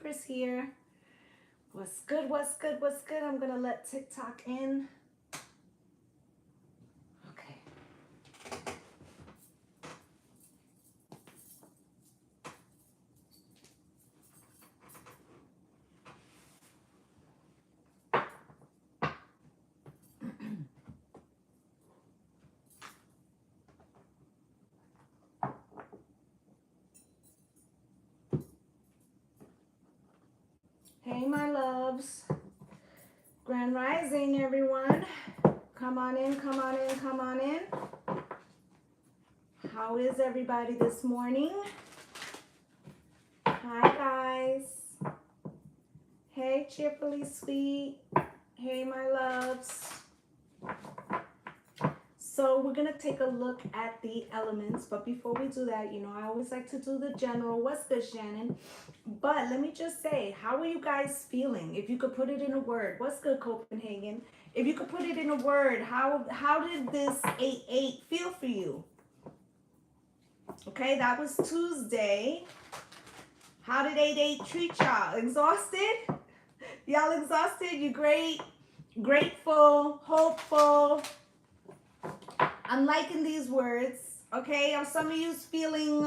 Empress here. What's good? What's good? What's good? I'm gonna let TikTok in. Okay. Hey, my loves. Grand Rising, everyone. Come on in, come on in, come on in. How is everybody this morning? Hi, guys. Hey, Cheerfully Sweet. Hey, my loves. So we're going to take a look at the elements. But before we do that, you know, I always like to do the general. What's good, Shannon? But let me just say, how are you guys feeling? If you could put it in a word. What's good, Copenhagen? If you could put it in a word, how did this 8-8 feel for you? Okay, that was Tuesday. How did 8-8 treat y'all? Exhausted? Y'all exhausted? You great? Grateful? Hopeful? I'm liking these words. Okay, are some of you feeling,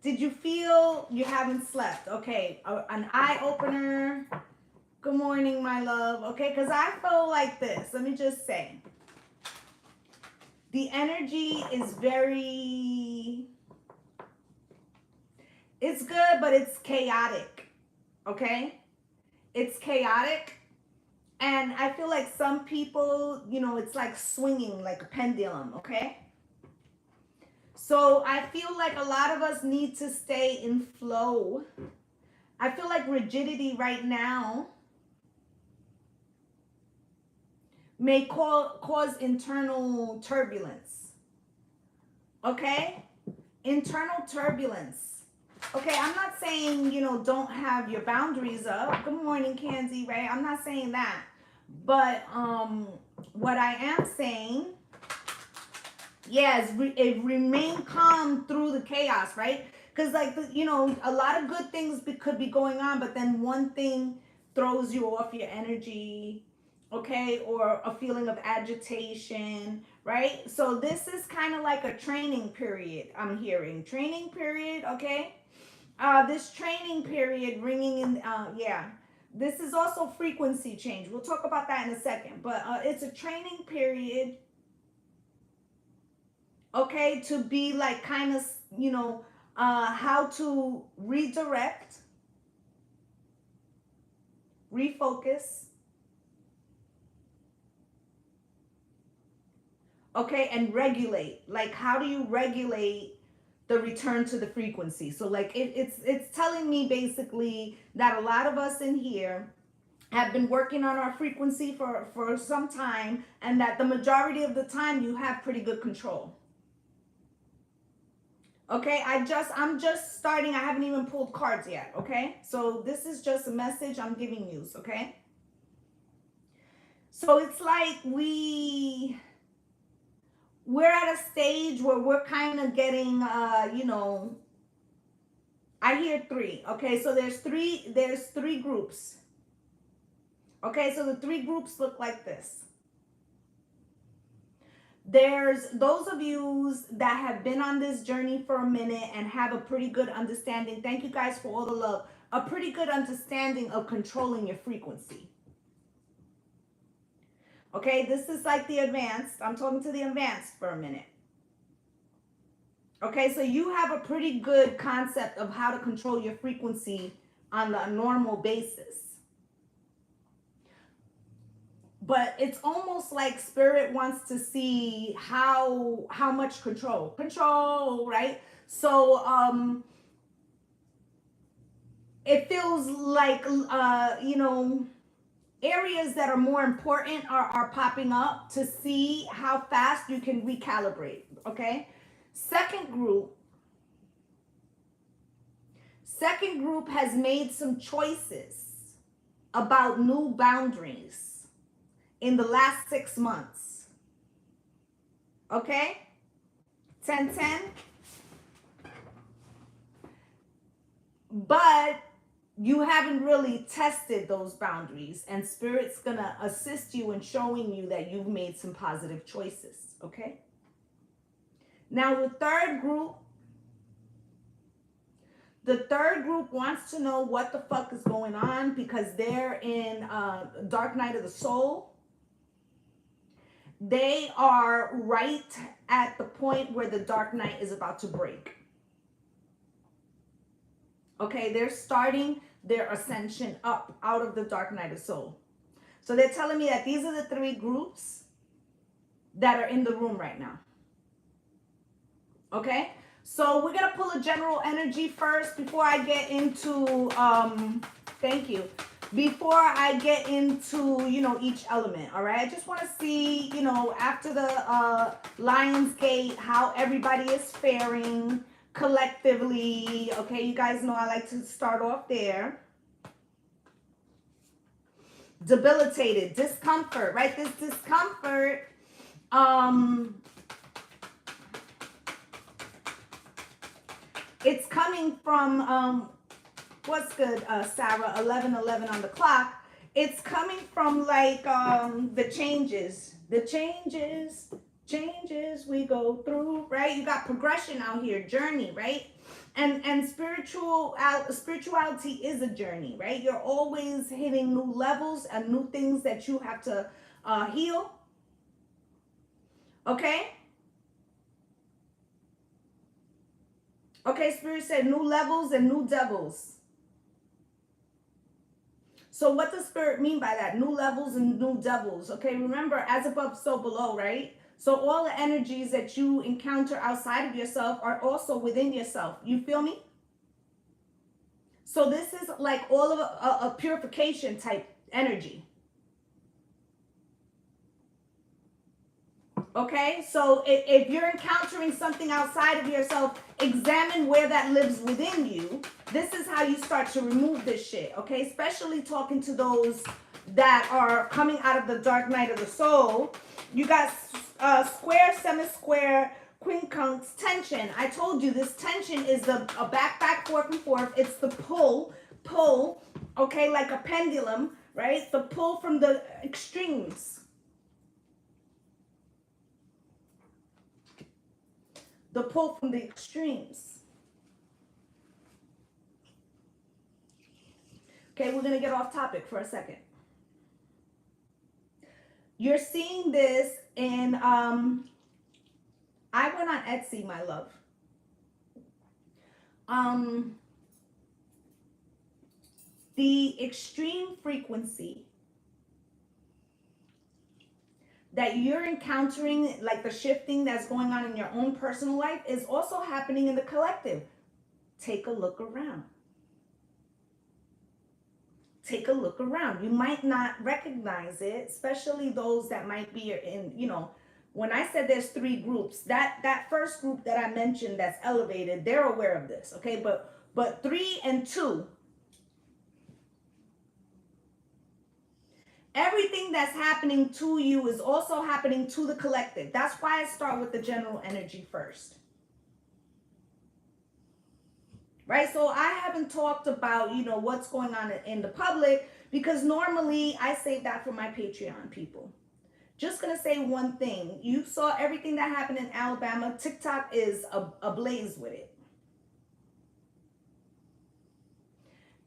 did you feel you haven't slept? Okay, an eye opener. Good morning, my love. Okay, because I feel like this. Let me just say. The energy is very, it's good, but it's chaotic. Okay? It's chaotic. And I feel like some people, you know, it's like swinging like a pendulum. Okay? So I feel like a lot of us need to stay in flow. I feel like rigidity right now may cause internal turbulence. Okay? Internal turbulence. Okay, I'm not saying, you know, don't have your boundaries up. Good morning, Kenzie, right? I'm not saying that. But what I am saying, yes, remain calm through the chaos, right? Because, like, you know, a lot of good things could be going on, but then one thing throws you off your energy, okay? Or a feeling of agitation, right? So this is kind of like a training period, I'm hearing. Training period, okay? This training period ringing in, yeah. This is also frequency change. We'll talk about that in a second. But it's a training period, okay, to be like kind of, you know, how to redirect, refocus, okay, and regulate. Like, how do you regulate the return to the frequency? So like it's telling me basically that a lot of us in here have been working on our frequency for some time, and that the majority of the time you have pretty good control. Okay, I'm just starting. I haven't even pulled cards yet. Okay, so this is just a message I'm giving you. Okay, so it's like we're at a stage where we're kind of getting, you know, I hear three. Okay, so there's three groups. Okay, so the three groups look like this. There's those of you that have been on this journey for a minute and have a pretty good understanding. Thank you guys for all the love. A pretty good understanding of controlling your frequency. Okay, this is like the advanced. I'm talking to the advanced for a minute. Okay, so you have a pretty good concept of how to control your frequency on a normal basis. But it's almost like spirit wants to see how much control, right? So it feels like you know, areas that are more important are popping up to see how fast you can recalibrate. Okay, second group has made some choices about new boundaries in the last 6 months. Okay, 10-10. But you haven't really tested those boundaries, and Spirit's gonna assist you in showing you that you've made some positive choices, okay? Now the third group wants to know what the fuck is going on because they're in dark night of the soul. They are right at the point where the dark night is about to break. Okay, they're starting their ascension up out of the dark night of soul. So they're telling me that these are the three groups that are in the room right now. Okay, so we're gonna pull a general energy first before I get into thank you, before I get into, you know, each element. All right, I just want to see, you know, after the Lion's Gate, how everybody is faring collectively. Okay, you guys know I like to start off there. Debilitated, discomfort, right? This discomfort, it's coming from, what's good, Sarah, 11:11 on the clock. It's coming from like the changes we go through, right? You got progression out here, journey, right? And spirituality is a journey, right? You're always hitting new levels and new things that you have to heal. Okay? Okay, Spirit said new levels and new devils. So what does Spirit mean by that? New levels and new devils. Okay, remember, as above, so below, right? So all the energies that you encounter outside of yourself are also within yourself. You feel me? So this is like all of a purification type energy. Okay, so if you're encountering something outside of yourself, examine where that lives within you. This is how you start to remove this shit, okay? Especially talking to those that are coming out of the dark night of the soul. You got square, semi-square, quincunx, tension. I told you this tension is a back, forth, and forth. It's the pull, okay, like a pendulum, right? The pull from the extremes. The pull from the extremes. Okay, we're going to get off topic for a second. You're seeing this in, I went on Etsy, my love. The extreme frequency that you're encountering, like the shifting that's going on in your own personal life, is also happening in the collective. Take a look around. Take a look around. You might not recognize it, especially those that might be in, you know, when I said there's three groups, that first group that I mentioned that's elevated, they're aware of this, okay? But 3 and 2, everything that's happening to you is also happening to the collective. That's why I start with the general energy first. Right? So I haven't talked about, you know, what's going on in the public, because normally I save that for my Patreon people. Just going to say one thing. You saw everything that happened in Alabama. TikTok is ablaze with it.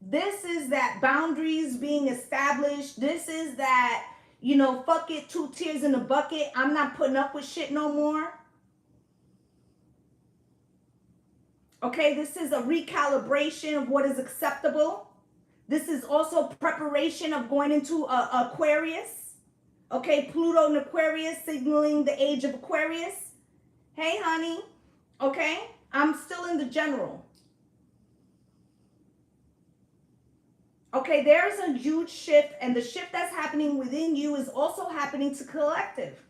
This is that boundaries being established. This is that, you know, fuck it, 2 tears in a bucket. I'm not putting up with shit no more. Okay, this is a recalibration of what is acceptable. This is also preparation of going into Aquarius. Okay, Pluto in Aquarius, signaling the age of Aquarius. Hey, honey. Okay, I'm still in the general. Okay, there's a huge shift, and the shift that's happening within you is also happening to collective.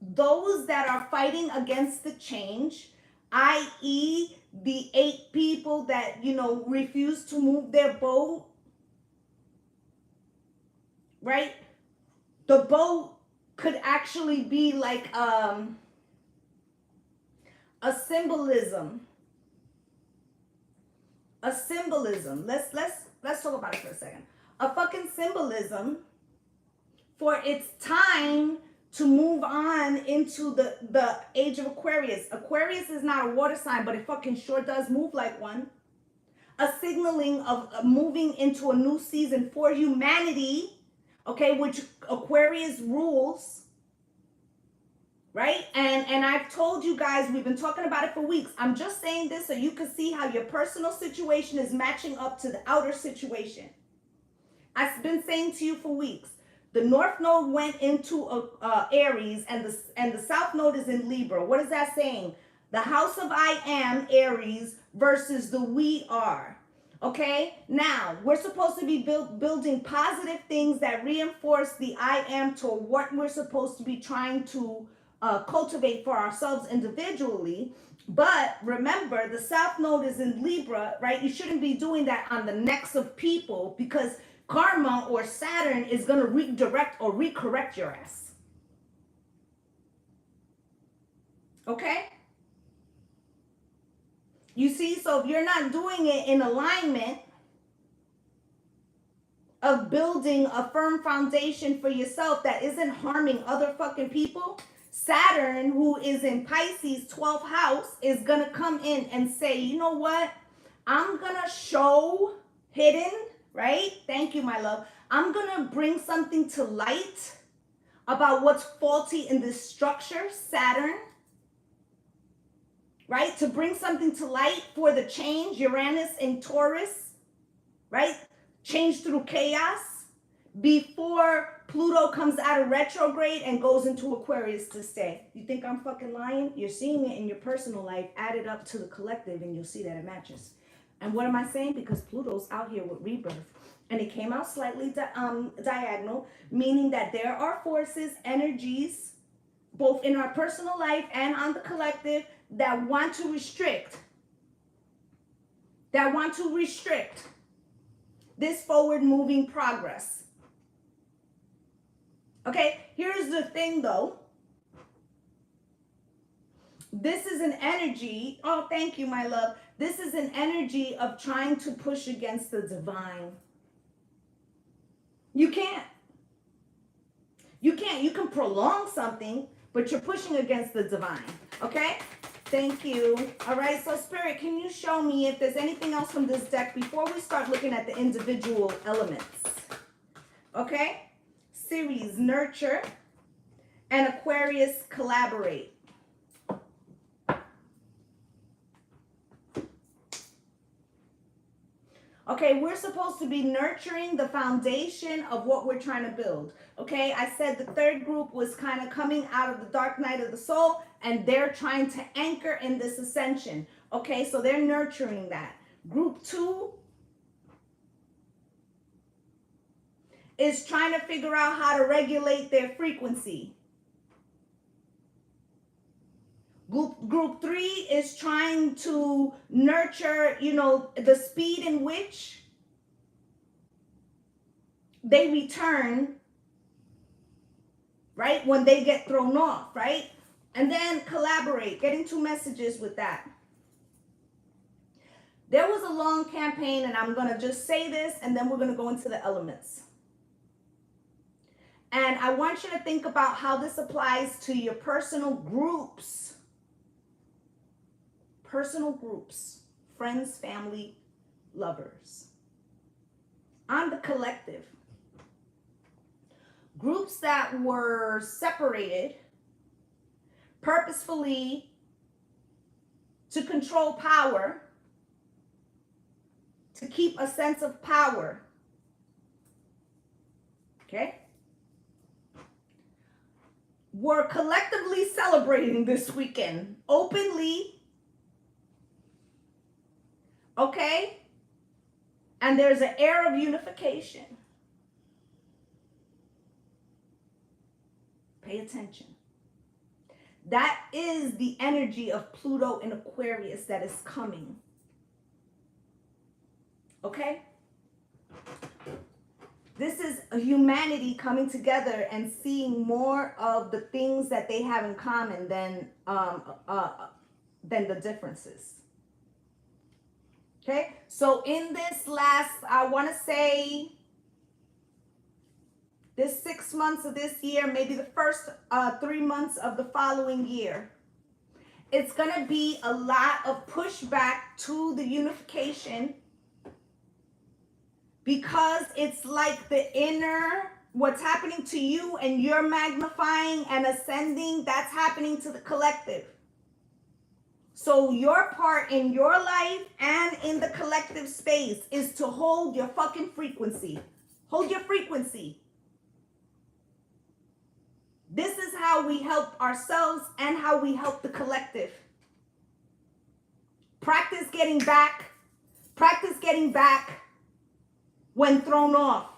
Those that are fighting against the change, i.e., the 8 people that, you know, refuse to move their boat, right? The boat could actually be like a symbolism. A symbolism. let's talk about it for a second. A fucking symbolism for it's time to move on into the age of Aquarius. Aquarius is not a water sign, but it fucking sure does move like one. A signaling of moving into a new season for humanity, okay, which Aquarius rules, right? And I've told you guys, we've been talking about it for weeks. I'm just saying this so you can see how your personal situation is matching up to the outer situation. I've been saying to you for weeks, the North Node went into Aries and the South Node is in Libra. What is that saying? The house of I am, Aries, versus the we are. Okay? Now, we're supposed to be building positive things that reinforce the I am to what we're supposed to be trying to cultivate for ourselves individually. But remember, the South Node is in Libra, right? You shouldn't be doing that on the necks of people because karma or Saturn is going to redirect or recorrect your ass. Okay? You see, so if you're not doing it in alignment of building a firm foundation for yourself that isn't harming other fucking people, Saturn, who is in Pisces 12th house, is going to come in and say, you know what? I'm going to show hidden, right? Thank you, my love. I'm going to bring something to light about what's faulty in this structure, Saturn. Right? To bring something to light for the change, Uranus in Taurus, right? Change through chaos before Pluto comes out of retrograde and goes into Aquarius to stay. You think I'm fucking lying? You're seeing it in your personal life, add it up to the collective, and you'll see that it matches. And what am I saying? Because Pluto's out here with rebirth. And it came out slightly diagonal, meaning that there are forces, energies, both in our personal life and on the collective, that want to restrict this forward moving progress. Okay, here's the thing though. This is an energy, oh, thank you, my love. This is an energy of trying to push against the divine. You can't. You can prolong something, but you're pushing against the divine, okay? Thank you. All right, so Spirit, can you show me if there's anything else from this deck before we start looking at the individual elements? Okay? Ceres, nurture, and Aquarius, collaborate. Okay, we're supposed to be nurturing the foundation of what we're trying to build. Okay, I said the third group was kind of coming out of the dark night of the soul, and they're trying to anchor in this ascension. Okay, so they're nurturing that. Group 2 is trying to figure out how to regulate their frequency. Group 3 is trying to nurture, the speed in which they return, right? When they get thrown off, right? And then collaborate, getting 2 messages with that. There was a long campaign, and I'm going to just say this, and then we're going to go into the elements. And I want you to think about how this applies to your personal groups. Personal groups, friends, family, lovers. On the collective, groups that were separated purposefully to control power, to keep a sense of power. Okay? Were collectively celebrating this weekend, openly. Okay? And there's an air of unification. Pay attention. That is the energy of Pluto in Aquarius that is coming. Okay? This is humanity coming together and seeing more of the things that they have in common than the differences. Okay, so in this last, I want to say this 6 months of this year, maybe the first 3 months of the following year, it's going to be a lot of pushback to the unification, because it's like the inner, what's happening to you and you're magnifying and ascending, that's happening to the collective. So your part in your life and in the collective space is to hold your fucking frequency. Hold your frequency. This is how we help ourselves and how we help the collective. Practice getting back. Practice getting back when thrown off.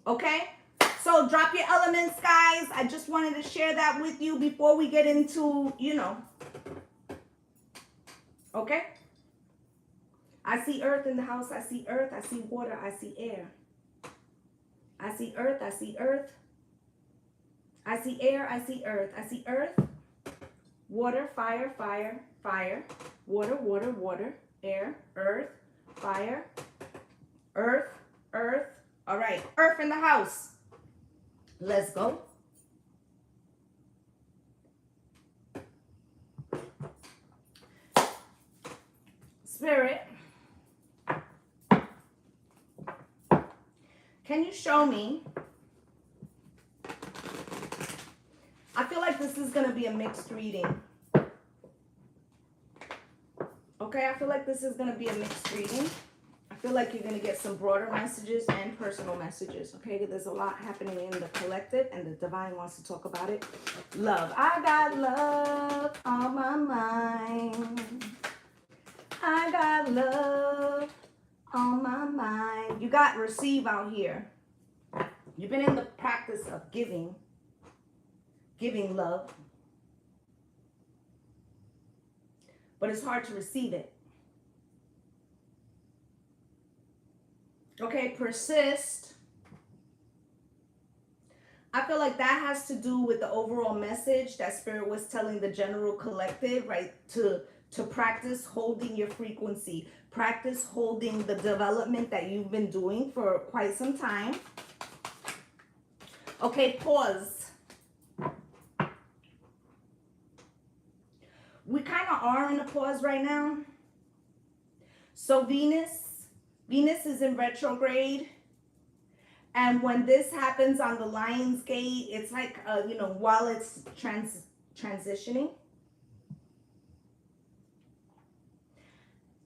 Okay? So drop your elements, guys. I just wanted to share that with you before we get into, okay? I see earth in the house. I see earth. I see water. I see air. I see earth. I see earth. I see air. I see earth. I see earth, water, fire, fire, fire, water, water, water, air, earth, fire, earth, earth. All right, earth in the house. Let's go. Spirit, can you show me? I feel like this is going to be a mixed reading. Okay, I feel like this is going to be a mixed reading. I feel like you're going to get some broader messages and personal messages. Okay, there's a lot happening in the collective and the divine wants to talk about it. Love. I got love on my mind. I got love on my mind. You got receive out here. You've been in the practice of giving love. But it's hard to receive it. Okay, persist. I feel like that has to do with the overall message that Spirit was telling the general collective, right? To practice holding your frequency. Practice holding the development that you've been doing for quite some time. Okay, pause. We kind of are in a pause right now. So Venus is in retrograde. And when this happens on the Lion's Gate, it's like, while it's transitioning,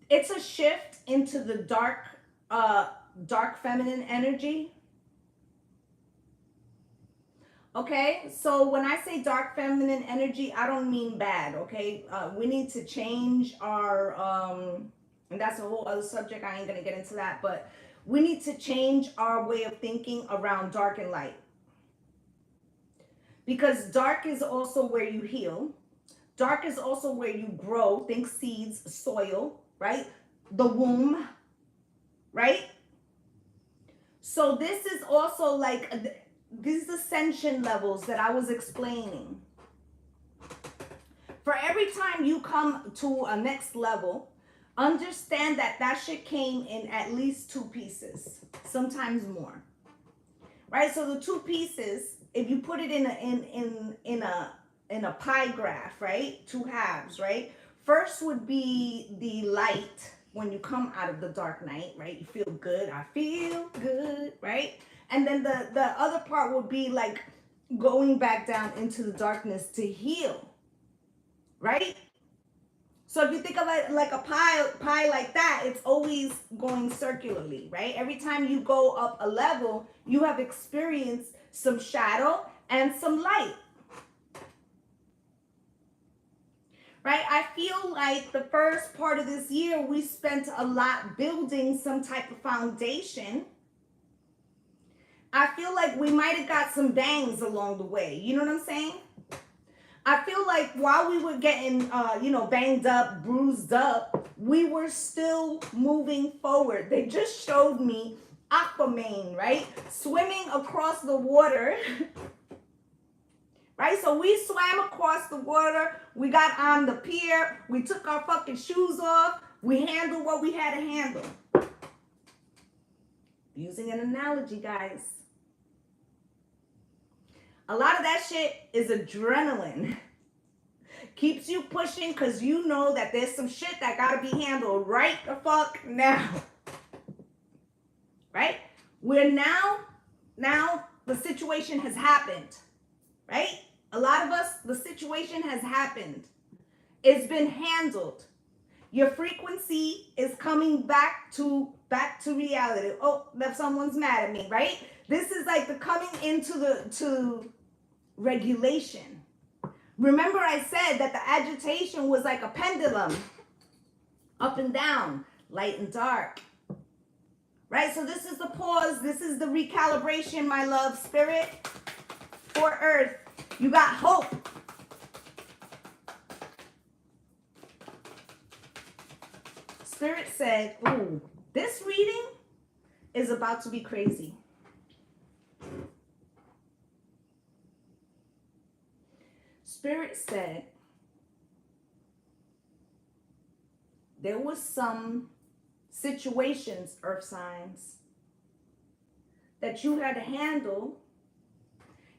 it's a shift into the dark feminine energy. Okay, so when I say dark feminine energy, I don't mean bad, okay? We need to change our, and that's a whole other subject. I ain't gonna get into that, but we need to change our way of thinking around dark and light. Because dark is also where you heal. Dark is also where you grow. Think seeds, soil, right? The womb, right? So this is also like these ascension levels that I was explaining. For every time you come to a next level, understand that shit came in at least 2 pieces, sometimes more. Right? So the 2 pieces, if you put it in a pie graph, right? 2 halves, right? First would be the light when you come out of the dark night, right? You feel good. I feel good, right? And then the other part would be like going back down into the darkness to heal, right? So if you think of it like a pie like that, it's always going circularly, right? Every time you go up a level, you have experienced some shadow and some light. Right? I feel like the first part of this year, we spent a lot building some type of foundation. I feel like we might have got some bangs along the way. You know what I'm saying? I feel like while we were getting, banged up, bruised up, we were still moving forward. They just showed me Aquaman, right? Swimming across the water, right? So we swam across the water. We got on the pier. We took our fucking shoes off. We handled what we had to handle. Using an analogy, guys. A lot of that shit is adrenaline. Keeps you pushing because you know that there's some shit that got to be handled right the fuck now. Right? We're now the situation has happened. Right? A lot of us, the situation has happened. It's been handled. Your frequency is coming back to reality. Oh, that someone's mad at me, right? This is like the coming into to regulation. Remember I said that the agitation was like a pendulum, up and down, light and dark. Right? So this is the pause. This is the recalibration, my love, spirit, for Earth. You got hope. Spirit said, ooh, this reading is about to be crazy. Spirit said there was some situations, earth signs, that you had to handle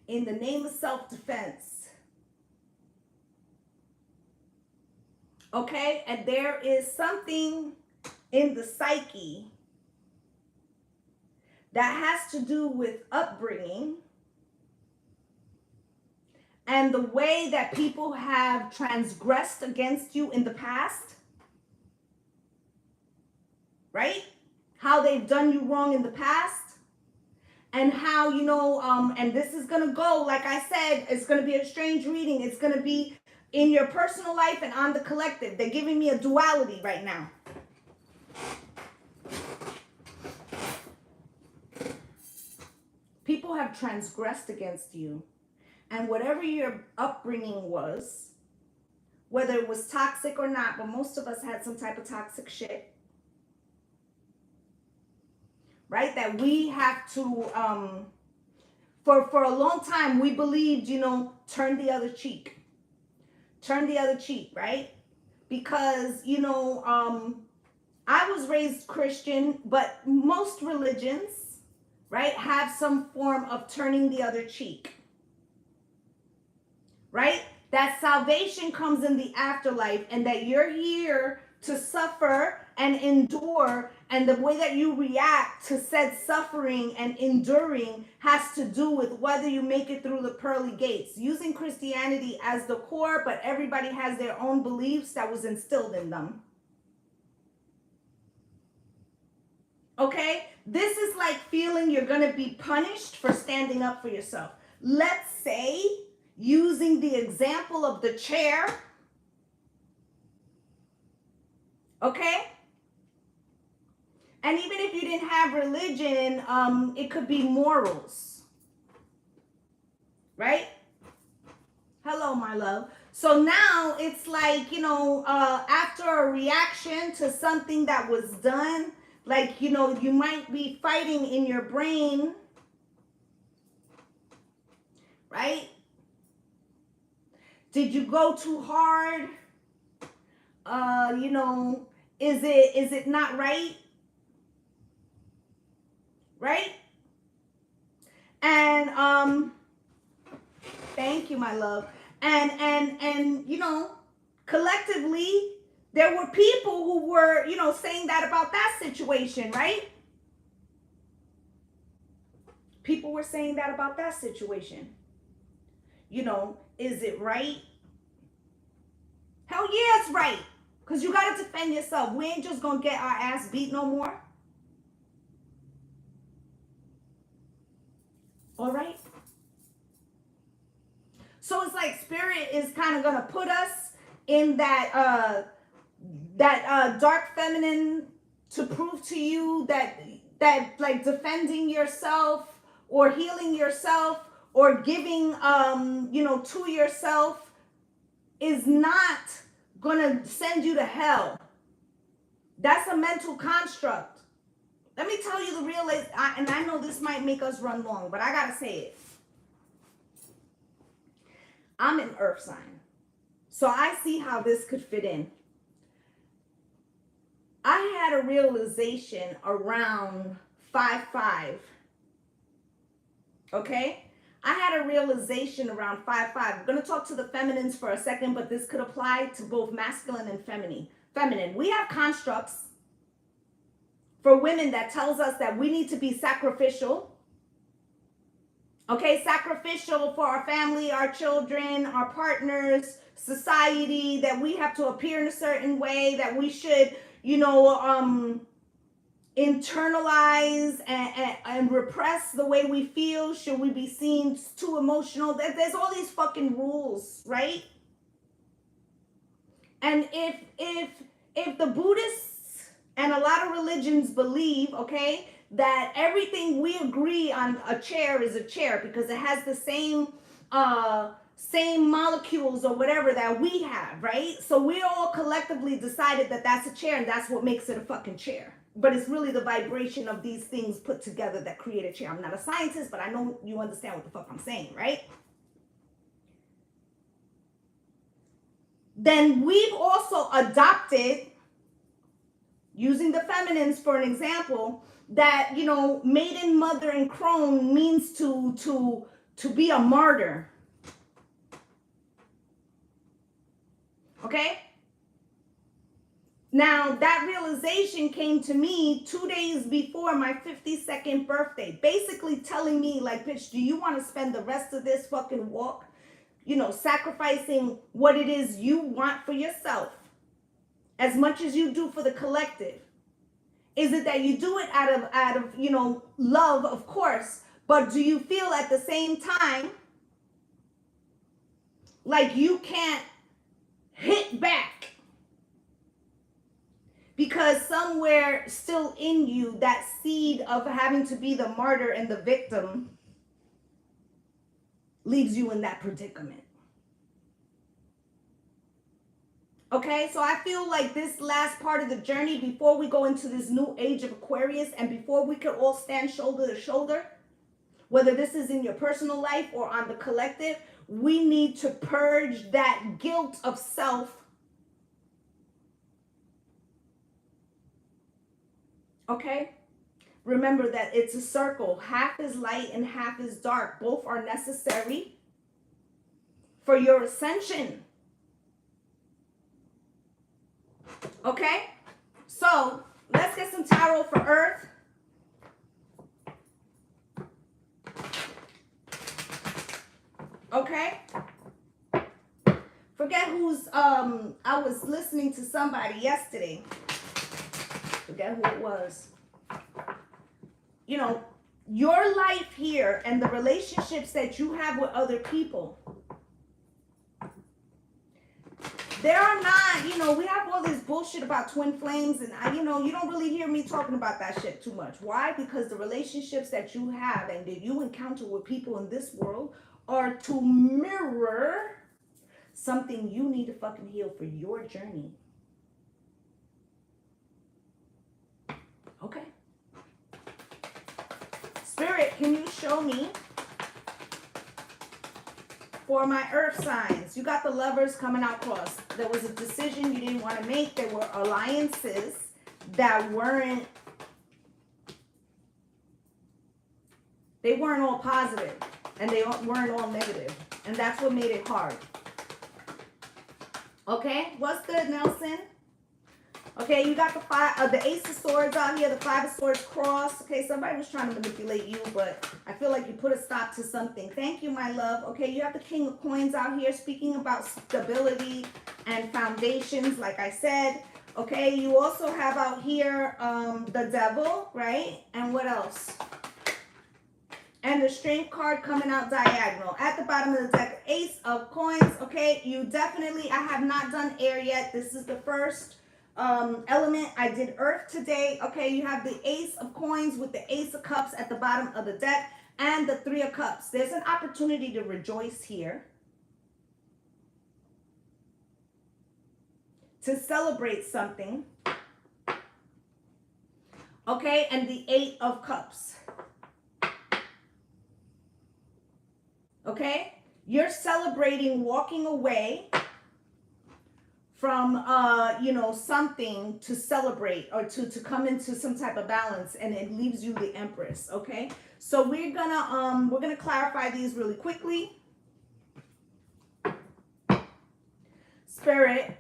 in the name of self-defense. Okay? And there is something in the psyche that has to do with upbringing and the way that people have transgressed against you in the past. Right? How they've done you wrong in the past. And how, you know, and this is going to go, like I said, it's going to be a strange reading. It's going to be in your personal life and on the collective. They're giving me a duality right now. People have transgressed against you. And whatever your upbringing was, whether it was toxic or not, but most of us had some type of toxic shit. Right? That we have to, for a long time, we believed, you know, turn the other cheek. Turn the other cheek, right? Because, you know, I was raised Christian, but most religions, right, have some form of turning the other cheek. Right? That salvation comes in the afterlife and that you're here to suffer and endure, and the way that you react to said suffering and enduring has to do with whether you make it through the pearly gates, using Christianity as the core, but everybody has their own beliefs that was instilled in them. Okay? This is like feeling you're going to be punished for standing up for yourself. Let's say, using the example of the chair, okay? And even if you didn't have religion, it could be morals, right? Hello, my love. So now it's like, you know, after a reaction to something that was done, like, you know, you might be fighting in your brain, right? Did you go too hard? You know, is it not right? Right? And thank you, my love. And you know, collectively, there were people who were, you know, saying that about that situation, right? People were saying that about that situation. You know, is it right? Hell yeah, it's right. Because you got to defend yourself. We ain't just going to get our ass beat no more. All right? So it's like spirit is kind of going to put us in that dark feminine to prove to you that like defending yourself or healing yourself or giving, you know, to yourself is not going to send you to hell. That's a mental construct. Let me tell you the real, and I know this might make us run long, but I got to say it. I'm an earth sign. So I see how this could fit in. I had a realization around 5-5. Okay? I had a realization around 5-5. I'm going to talk to the feminines for a second, but this could apply to both masculine and feminine. We have constructs for women that tells us that we need to be sacrificial. Okay, sacrificial for our family, our children, our partners, society, that we have to appear in a certain way, that we should, internalize and repress the way we feel. Should we be seen too emotional? There's all these fucking rules, right? And if the Buddhists and a lot of religions believe, okay, that everything we agree on a chair is a chair because it has the same molecules or whatever that we have, right? So we all collectively decided that that's a chair, and that's what makes it a fucking chair. But it's really the vibration of these things put together that create a chair. I'm not a scientist, but I know you understand what the fuck I'm saying, right? Then we've also adopted, using the feminines for an example, that, maiden, mother, and crone means to be a martyr. Okay? Now, that realization came to me 2 days before my 52nd birthday, basically telling me, like, bitch, do you want to spend the rest of this fucking walk, sacrificing what it is you want for yourself as much as you do for the collective? Is it that you do it out of love, of course, but do you feel at the same time like you can't hit back? Because somewhere still in you, that seed of having to be the martyr and the victim leaves you in that predicament. Okay, so I feel like this last part of the journey, before we go into this new age of Aquarius and before we could all stand shoulder to shoulder, whether this is in your personal life or on the collective, we need to purge that guilt of self. Okay? Remember that it's a circle. Half is light and half is dark. Both are necessary for your ascension. Okay? So, let's get some tarot for Earth. Okay? Forget who's, I was listening to somebody yesterday. Forget who it was. Your life here and the relationships that you have with other people, there are not, we have all this bullshit about twin flames, and you don't really hear me talking about that shit too much. Why? Because the relationships that you have and that you encounter with people in this world are to mirror something you need to fucking heal for your journey. Okay. Spirit, can you show me for my earth signs? You got the Lovers coming out cross. There was a decision you didn't want to make. There were alliances that weren't all positive, and they weren't all negative, and that's what made it hard. Okay, what's good, Nelson? Okay, you got the Ace of Swords out here, the Five of Swords cross. Okay, somebody was trying to manipulate you, but I feel like you put a stop to something. Thank you, my love. Okay, you have the King of Coins out here, speaking about stability and foundations, like I said. Okay, you also have out here the Devil, right? And what else? And the Strength card coming out diagonal. At the bottom of the deck, Ace of Coins. Okay, you definitely, I have not done air yet. This is the first element. I did earth today. Okay, you have the Ace of Coins with the Ace of Cups at the bottom of the deck and the Three of Cups. There's an opportunity to rejoice here, to celebrate something. Okay, and the Eight of Cups. Okay, You're celebrating walking away from you know, something to celebrate or to come into some type of balance, and it leaves you the Empress. Okay, so we're gonna clarify these really quickly. Spirit,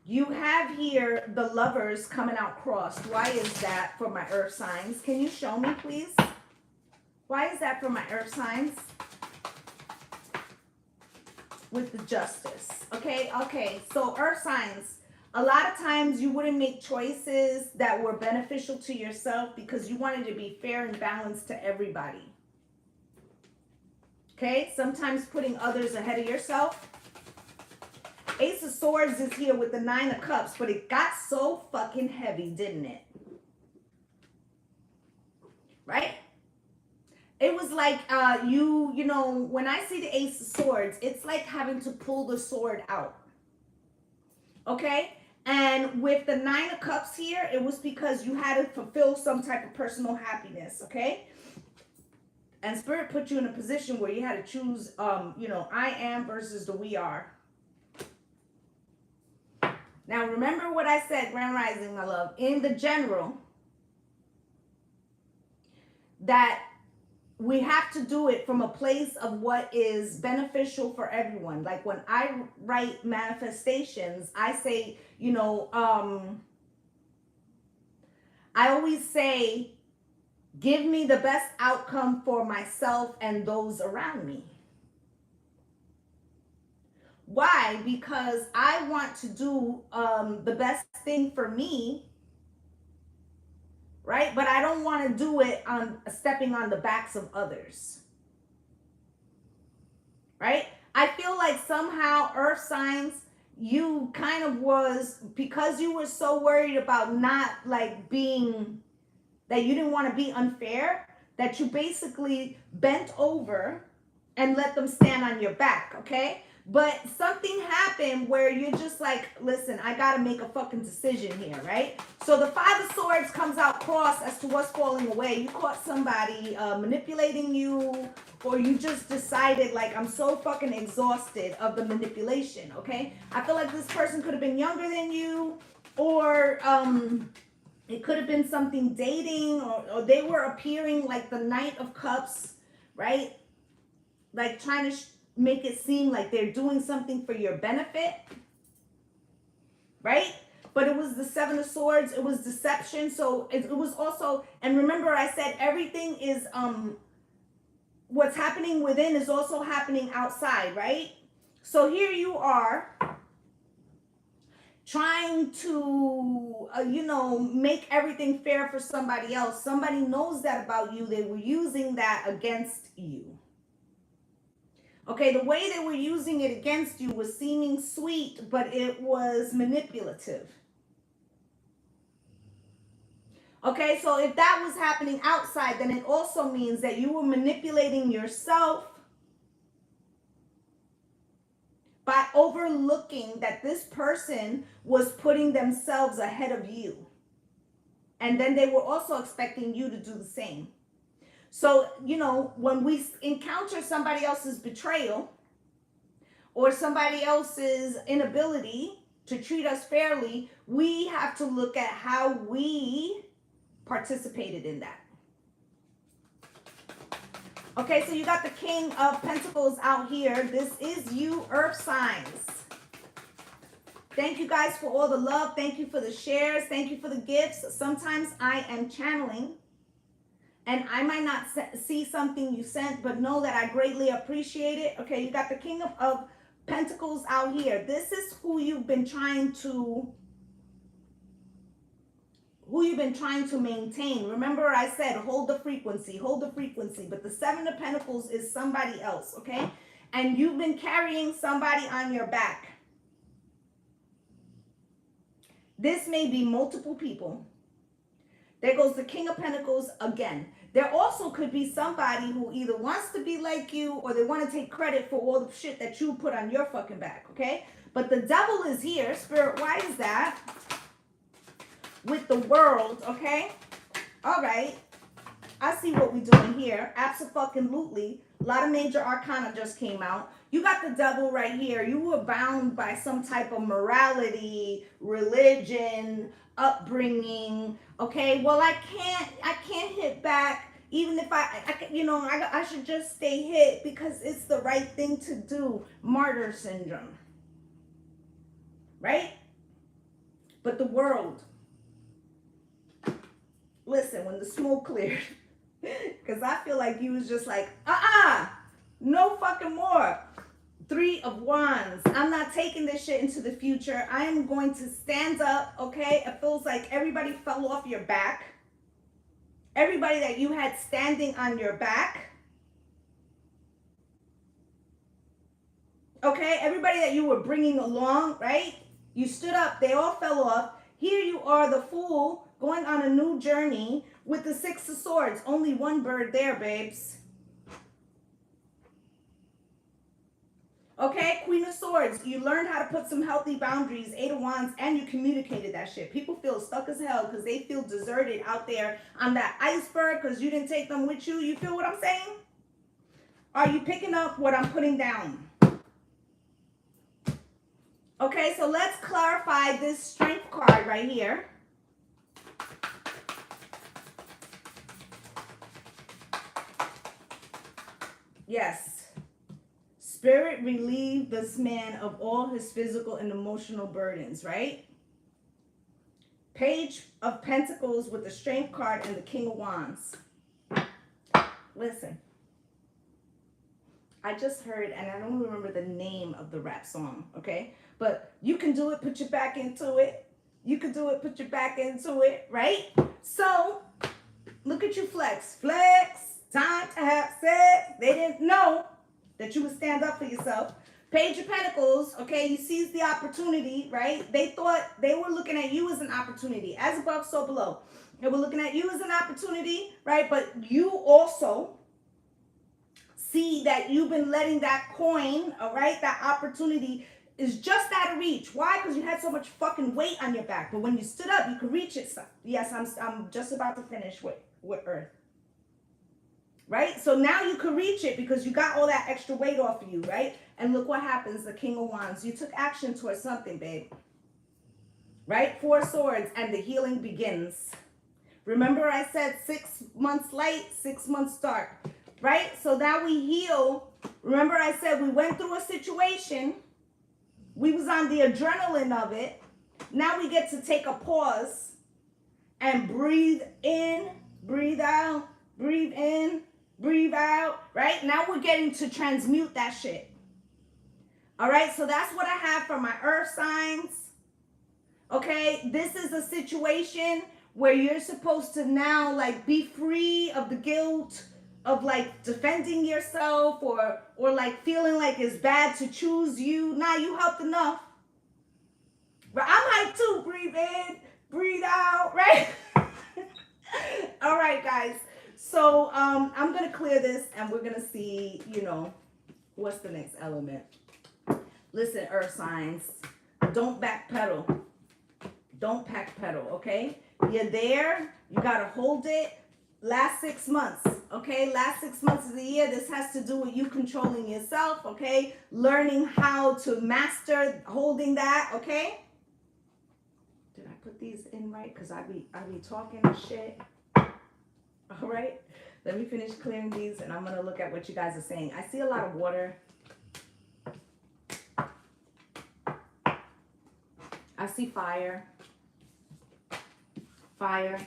you have here the Lovers coming out crossed. Why is that for my earth signs? Can you show me, please? Why is that for my earth signs? With the Justice. Okay, so earth signs, a lot of times you wouldn't make choices that were beneficial to yourself because you wanted to be fair and balanced to everybody. Okay, sometimes putting others ahead of yourself. Ace of Swords is here with the Nine of Cups, but it got so fucking heavy, didn't it? Right? It was like, you know, when I see the Ace of Swords, it's like having to pull the sword out. Okay? And with the Nine of Cups here, it was because you had to fulfill some type of personal happiness. Okay? And Spirit put you in a position where you had to choose, you know, I am versus the we are. Now, remember what I said, Grand Rising, my love, in the general, that we have to do it from a place of what is beneficial for everyone. Like when I write manifestations, I say, you know, I always say, give me the best outcome for myself and those around me. Why? Because I want to do the best thing for me, right? But I don't want to do it on stepping on the backs of others, right? I feel like somehow earth signs, you kind of was, because you were so worried about not like being, that you didn't want to be unfair, that you basically bent over and let them stand on your back, okay? But something happened where you're just like, listen, I got to make a fucking decision here, right? So the Five of Swords comes out cross as to what's falling away. You caught somebody manipulating you, or you just decided like, I'm so fucking exhausted of the manipulation, okay? I feel like this person could have been younger than you, or it could have been something dating, or they were appearing like the Knight of Cups, right? Like trying to make it seem like they're doing something for your benefit, right? But it was the Seven of Swords, it was deception. So it was also, and remember I said everything is, what's happening within is also happening outside, right? So here you are trying to, you know, make everything fair for somebody else. Somebody knows that about you. They were using that against you. Okay, the way they were using it against you was seeming sweet, but it was manipulative. Okay, so if that was happening outside, then it also means that you were manipulating yourself by overlooking that this person was putting themselves ahead of you. And then they were also expecting you to do the same. So, you know, when we encounter somebody else's betrayal or somebody else's inability to treat us fairly, we have to look at how we participated in that. Okay, so you got the King of Pentacles out here. This is you, earth signs. Thank you guys for all the love. Thank you for the shares. Thank you for the gifts. Sometimes I am channeling, and I might not see something you sent, but know that I greatly appreciate it. Okay, you got the King of Pentacles out here. This is who you've been trying to maintain. Remember I said hold the frequency, but the Seven of Pentacles is somebody else, okay? And you've been carrying somebody on your back. This may be multiple people. There goes the King of Pentacles again. There also could be somebody who either wants to be like you or they want to take credit for all the shit that you put on your fucking back, okay? But the Devil is here. Spirit, why is that? With the World, okay? All right. I see what we're doing here. Abso-fucking-lutely. A lot of major arcana just came out. You got the devil right here. You were bound by some type of morality, religion, upbringing. Okay, well, I can't hit back. Even if I should just stay hit because it's the right thing to do. Martyr syndrome. Right? But the world, listen, when the smoke cleared, because I feel like you was just like, no fucking more. 3 of Wands. I'm not taking this shit into the future. I am going to stand up, okay? It feels like everybody fell off your back. Everybody that you had standing on your back. Okay? Everybody that you were bringing along, right? You stood up. They all fell off. Here you are, the Fool, going on a new journey with the 6 of Swords. Only one bird there, babes. Okay, Queen of Swords. You learned how to put some healthy boundaries. 8 of Wands, and you communicated that shit. People feel stuck as hell because they feel deserted out there on that iceberg because you didn't take them with you. You feel what I'm saying? Are you picking up what I'm putting down? Okay, so let's clarify this Strength card right here. Yes. Spirit relieved this man of all his physical and emotional burdens, right? Page of Pentacles with the Strength card and the King of Wands. Listen. I just heard, and I don't remember the name of the rap song, okay? But you can do it, put your back into it. You can do it, put your back into it, right? So, look at you flex. Flex, time to have sex. They didn't know that you would stand up for yourself. Page of Pentacles, okay, you seized the opportunity, right? They thought they were looking at you as an opportunity. As above, so below. They were looking at you as an opportunity, right? But you also see that you've been letting that coin, all right, that opportunity is just out of reach. Why? Because you had so much fucking weight on your back. But when you stood up, you could reach it. Yes, I'm just about to finish with Earth. Right? So now you could reach it because you got all that extra weight off of you, right? And look what happens, the King of Wands. You took action towards something, babe. Right? 4 swords, and the healing begins. Remember I said 6 months light, 6 months dark. Right? So now we heal. Remember I said we went through a situation. We was on the adrenaline of it. Now we get to take a pause and breathe in, breathe out, breathe in, breathe out, right? Now we're getting to transmute that shit. All right, so that's what I have for my earth signs. Okay, this is a situation where you're supposed to now like be free of the guilt of like defending yourself or like feeling like it's bad to choose you. Nah, you helped enough. But I'm like too, breathe in, breathe out, right? All right, guys. So I'm going to clear this and we're going to see, you know, what's the next element. Listen, earth signs, don't backpedal. Don't backpedal, okay? You're there. You got to hold it. Last 6 months, okay? Last 6 months of the year, this has to do with you controlling yourself, okay? Learning how to master holding that, okay? Did I put these in right? Because I be talking shit. All right, let me finish clearing these and I'm going to look at what you guys are saying. I see a lot of water. I see fire. Fire,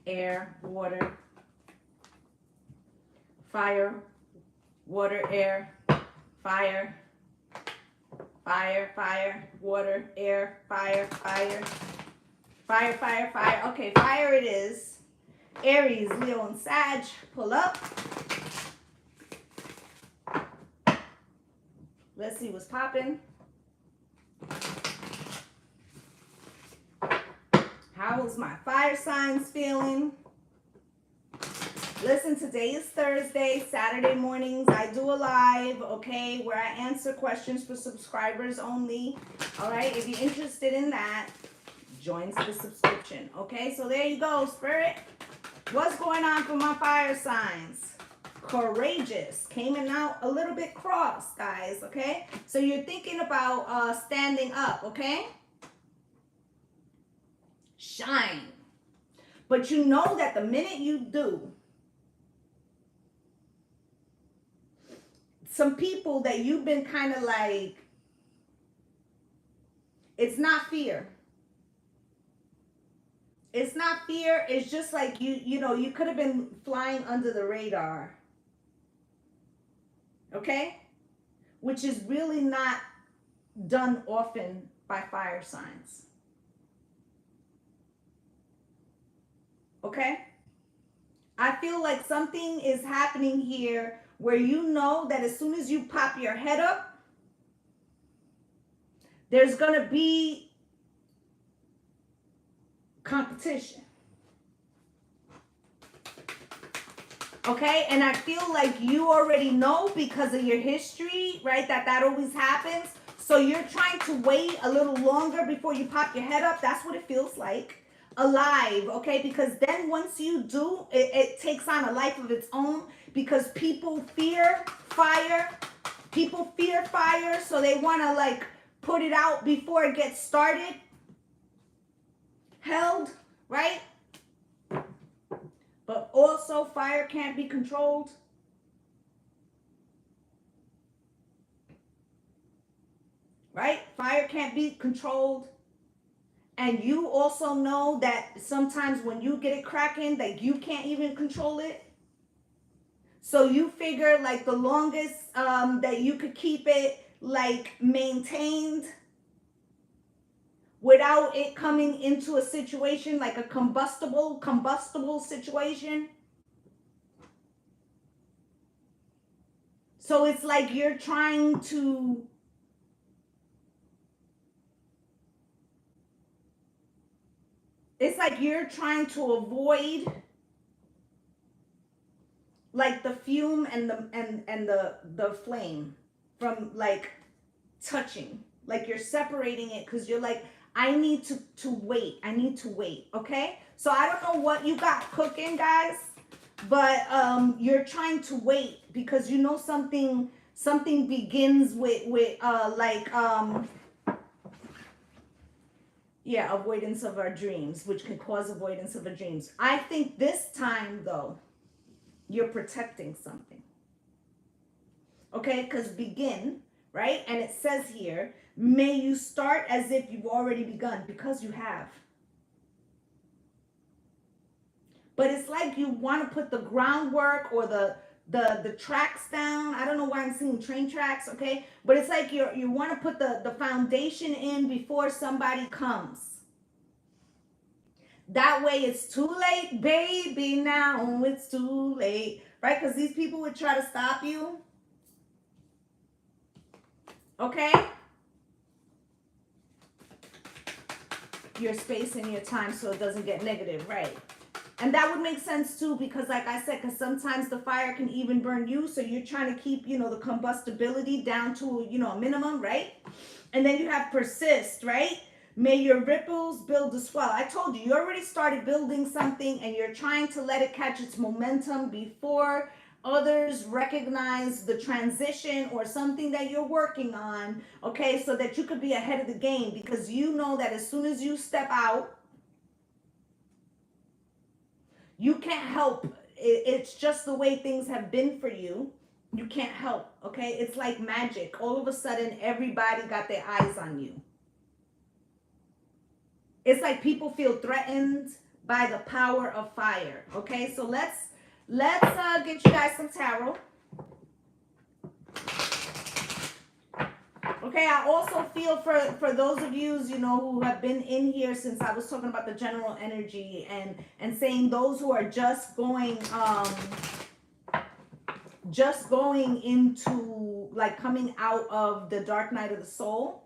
air, water. Fire, water, air. Fire, fire, fire, water, air, fire, fire. Fire, fire, fire. Okay, fire it is. Aries, Leo, and Sag, pull up. Let's see what's popping. How is my fire signs feeling? Listen, today is Thursday. Saturday mornings, I do a live, okay, where I answer questions for subscribers only. All right, if you're interested in that, join the subscription. Okay, so there you go, Spirit. What's going on for my fire signs? Courageous. Came in out a little bit cross, guys, okay? So you're thinking about standing up, okay? Shine. But you know that the minute you do, some people that you've been kind of like, it's not fear. It's not fear. It's just like you know, you could have been flying under the radar. Okay? Which is really not done often by fire signs. Okay? I feel like something is happening here where you know that as soon as you pop your head up, there's going to be competition. Okay? And I feel like you already know because of your history, right, that always happens. So you're trying to wait a little longer before you pop your head up. That's what it feels like. Alive, okay? Because then once you do, it takes on a life of its own because people fear fire. People fear fire, so they want to like put it out before it gets started. Held, right? But also fire can't be controlled. Right? Fire can't be controlled. And you also know that sometimes when you get it cracking, that you can't even control it. So you figure like the longest that you could keep it like maintained without it coming into a situation like a combustible situation. So it's like you're trying to avoid like the fume and the flame from like touching. Like you're separating it because you're like, I need to wait. I need to wait. Okay? So I don't know what you got cooking, guys, but you're trying to wait because you know something begins with yeah, avoidance of our dreams, which can cause avoidance of our dreams. I think this time though, you're protecting something. Okay? Because begin, right? And it says here, may you start as if you've already begun, because you have. But it's like you want to put the groundwork or the tracks down. I don't know why I'm seeing train tracks, okay? But it's like you want to put the foundation in before somebody comes. That way it's too late, baby, now it's too late, right? Because these people would try to stop you. Okay? Your space and your time so it doesn't get negative, right? And that would make sense too, because like I said, because sometimes the fire can even burn you. So you're trying to keep, you know, the combustibility down to, you know, a minimum, right? And then you have persist, right? May your ripples build a swell. I told you already started building something and you're trying to let it catch its momentum before others recognize the transition or something that you're working on, okay? So that you could be ahead of the game, because you know that as soon as you step out, you can't help. It's just the way things have been for you. You can't help, okay? It's like magic. All of a sudden, everybody got their eyes on you. It's like people feel threatened by the power of fire, okay? So let's get you guys some tarot. Okay, I also feel for those of you, you know, who have been in here since I was talking about the general energy and saying those who are just going into like coming out of the dark night of the soul.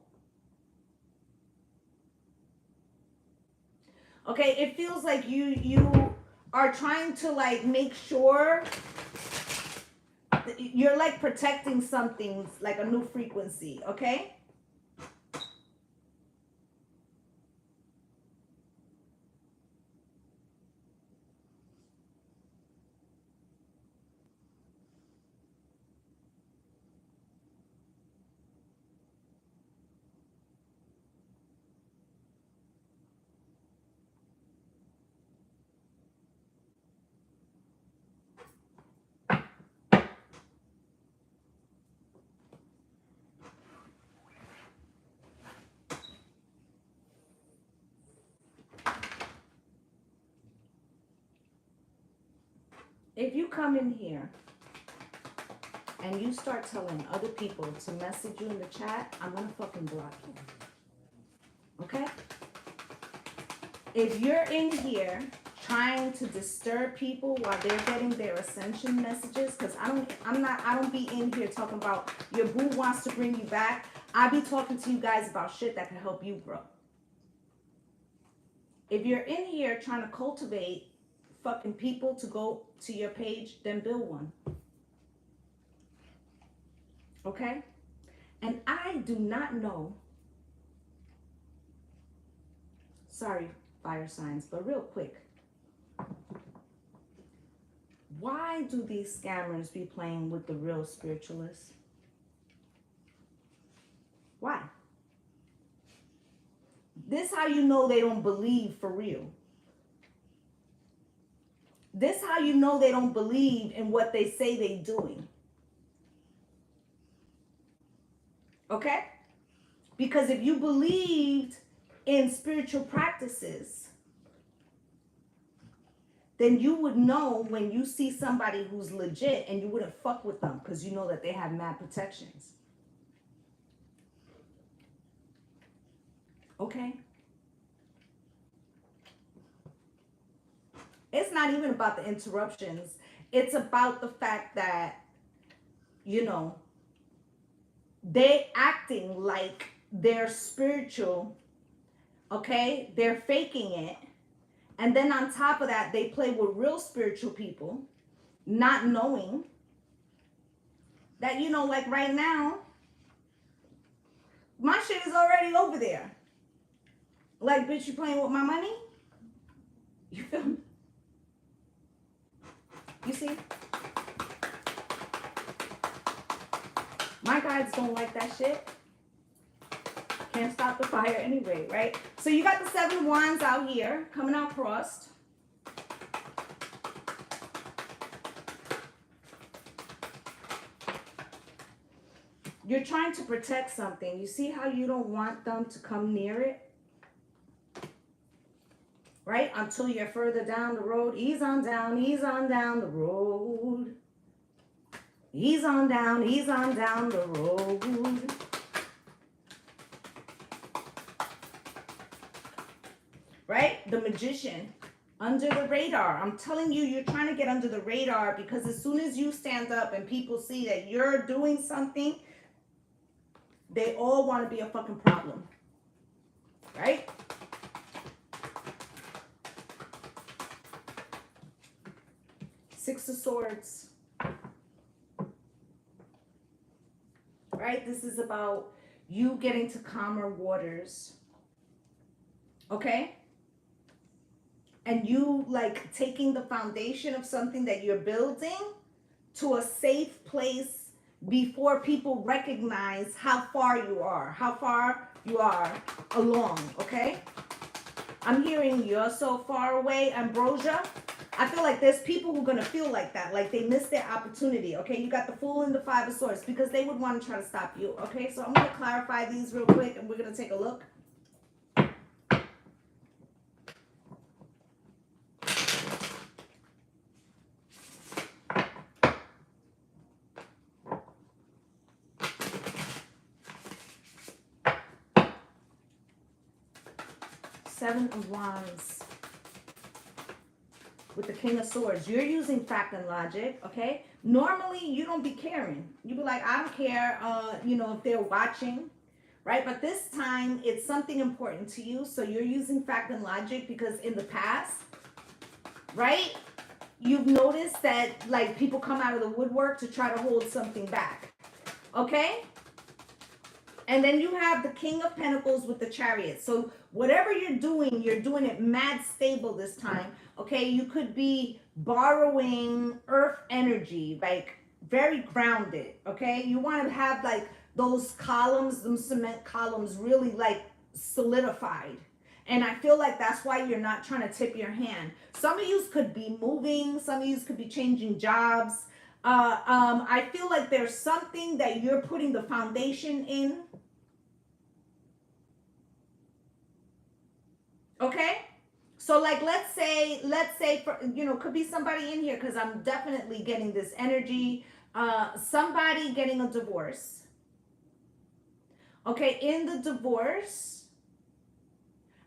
Okay, it feels like you are trying to like make sure you're like protecting something, like a new frequency, okay? If you come in here and you start telling other people to message you in the chat, I'm gonna fucking block you. Okay? If you're in here trying to disturb people while they're getting their ascension messages, because I don't be in here talking about your boo wants to bring you back. I be talking to you guys about shit that can help you grow. If you're in here trying to cultivate fucking people to go to your page, then build one. Okay? And I do not know, sorry, fire signs, but real quick, why do these scammers be playing with the real spiritualists? Why? This how you know they don't believe for real. This how you know they don't believe in what they say they doing. Okay? Because if you believed in spiritual practices, then you would know when you see somebody who's legit and you wouldn't fuck with them because you know that they have mad protections. Okay? It's not even about the interruptions. It's about the fact that, you know, they acting like they're spiritual, okay? They're faking it. And then on top of that, they play with real spiritual people, not knowing that, you know, like right now, my shit is already over there. Like, bitch, you playing with my money? You feel me? You see? My guides don't like that shit. Can't stop the fire anyway, right? So you got the 7 wands out here, coming out crossed. You're trying to protect something. You see how you don't want them to come near it? Right? Until you're further down the road. Ease on down the road. Ease on down the road. Right? The Magician. Under the radar. I'm telling you, you're trying to get under the radar because as soon as you stand up and people see that you're doing something, they all want to be a fucking problem. Right? Six of Swords. Right? This is about you getting to calmer waters. Okay? And you like taking the foundation of something that you're building to a safe place before people recognize how far you are along, okay? I'm hearing you're so far away, Ambrosia. I feel like there's people who are going to feel like that, like they missed their opportunity, okay? You got the Fool and the 5 of Swords because they would want to try to stop you, okay? So I'm going to clarify these real quick and we're going to take a look. Seven of Wands with the King of Swords. You're using fact and logic, okay? Normally, you don't be caring. You be like, I don't care, you know, if they're watching, right? But this time, it's something important to you. So you're using fact and logic because in the past, right? You've noticed that, like, people come out of the woodwork to try to hold something back, okay? And then you have the King of Pentacles with the Chariot. So whatever you're doing it mad stable this time. Okay, you could be borrowing earth energy, like very grounded. Okay, you want to have like those columns, them cement columns really like solidified. And I feel like that's why you're not trying to tip your hand. Some of you could be moving. Some of you could be changing jobs. I feel like there's something that you're putting the foundation in. Okay? So So like, let's say for, you know, could be somebody in here, because I'm definitely getting this energy. Somebody getting a divorce. Okay, in the divorce,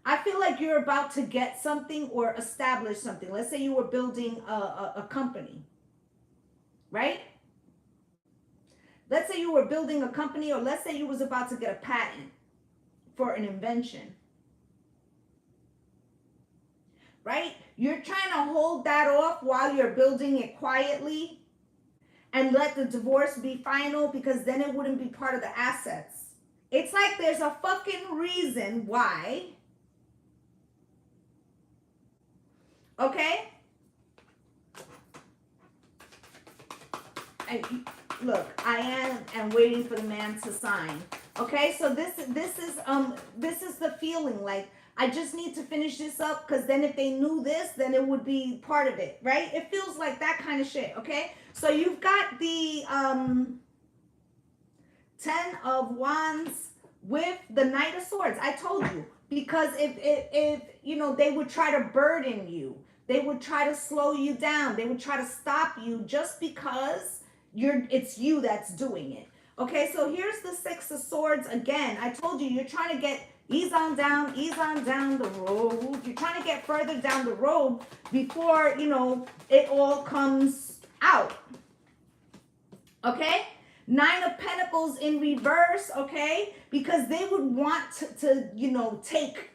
I feel like you're about to get something or establish something. Let's say you were building a company, right? Let's say you were building a company, or let's say you was about to get a patent for an invention, right? You're trying to hold that off while you're building it quietly and let the divorce be final, because then it wouldn't be part of the assets. It's like there's a fucking reason why. Okay? And look, I am waiting for the man to sign. Okay? So this is the feeling, like I just need to finish this up, because then if they knew this, then it would be part of it, right? It feels like that kind of shit. Okay? So you've got the 10 of Wands with the Knight of Swords. I told you, because if you know, they would try to burden you, they would try to slow you down, they would try to stop you, just because it's you that's doing it. Okay, so here's the Six of Swords again. I told you, you're trying to get ease on down the road. You're trying to get further down the road before, you know, it all comes out. Okay? Nine of Pentacles in reverse, okay? Because they would want to you know, take,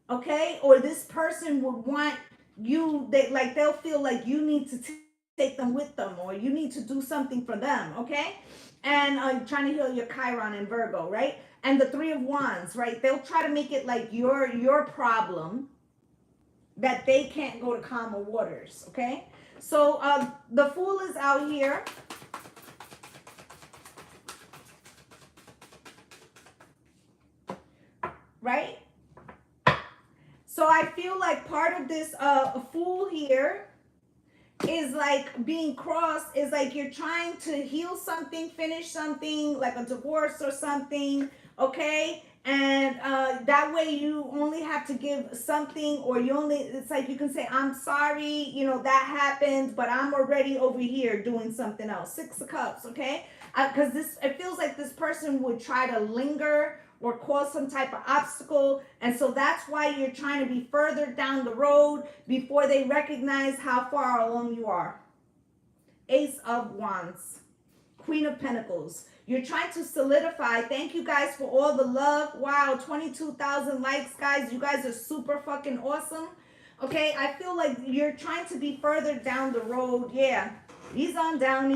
okay? Or this person would want you, they'll feel like you need to take them with them, or you need to do something for them, okay? And trying to heal your Chiron and Virgo, right? And the Three of Wands, right? They'll try to make it like your problem, that they can't go to calmer waters, okay? So the Fool is out here. Right? So I feel like part of this Fool here is like being crossed, is like you're trying to heal something, finish something, like a divorce or something, okay? And that way you only have to give something, or it's like you can say, I'm sorry, you know, that happened, but I'm already over here doing something else. Six of Cups, okay? Because it feels like this person would try to linger or cause some type of obstacle. And so that's why you're trying to be further down the road before they recognize how far along you are. Ace of Wands, Queen of Pentacles. You're trying to solidify. Thank you guys for all the love. Wow, 22,000 likes, guys. You guys are super fucking awesome. Okay, I feel like you're trying to be further down the road. Yeah. Ease on down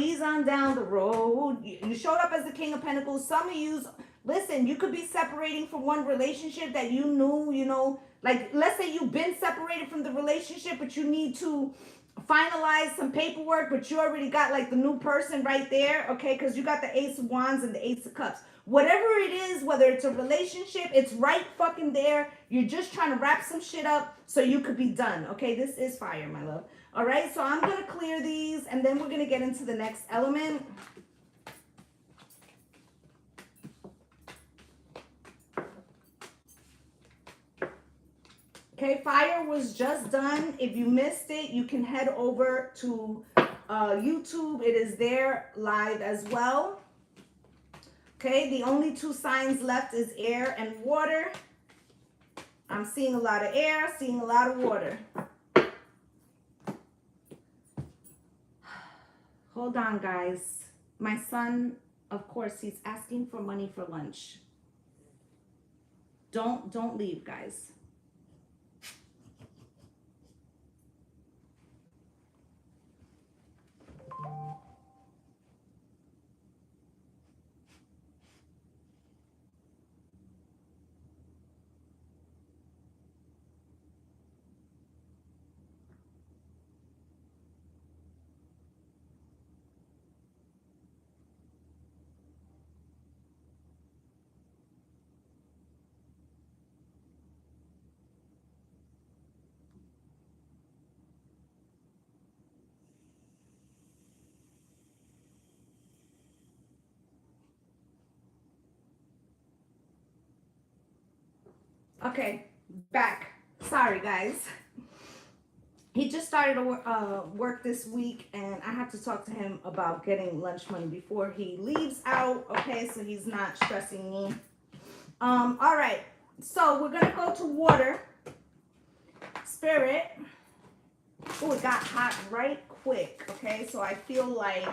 the road. You showed up as the King of Pentacles. Some of you, listen, you could be separating from one relationship that you knew, you know, like let's say you've been separated from the relationship, but you need to finalize some paperwork, but you already got like the new person right there, okay? Because you got the Ace of Wands and the Ace of Cups. Whatever it is, whether it's a relationship, it's right fucking there. You're just trying to wrap some shit up so you could be done, okay? This is fire, my love. All right, so I'm going to clear these, and then we're going to get into the next element. Okay, fire was just done. If you missed it, you can head over to YouTube. It is there live as well. Okay, the only two signs left is air and water. I'm seeing a lot of air, seeing a lot of water. Hold on, guys. My son, of course, he's asking for money for lunch. Don't leave, guys. Okay, back. Sorry, guys. He just started work this week, and I have to talk to him about getting lunch money before he leaves out. Okay, so he's not stressing me. All right, so we're gonna go to water. Spirit. Oh, it got hot right quick. Okay, so I feel like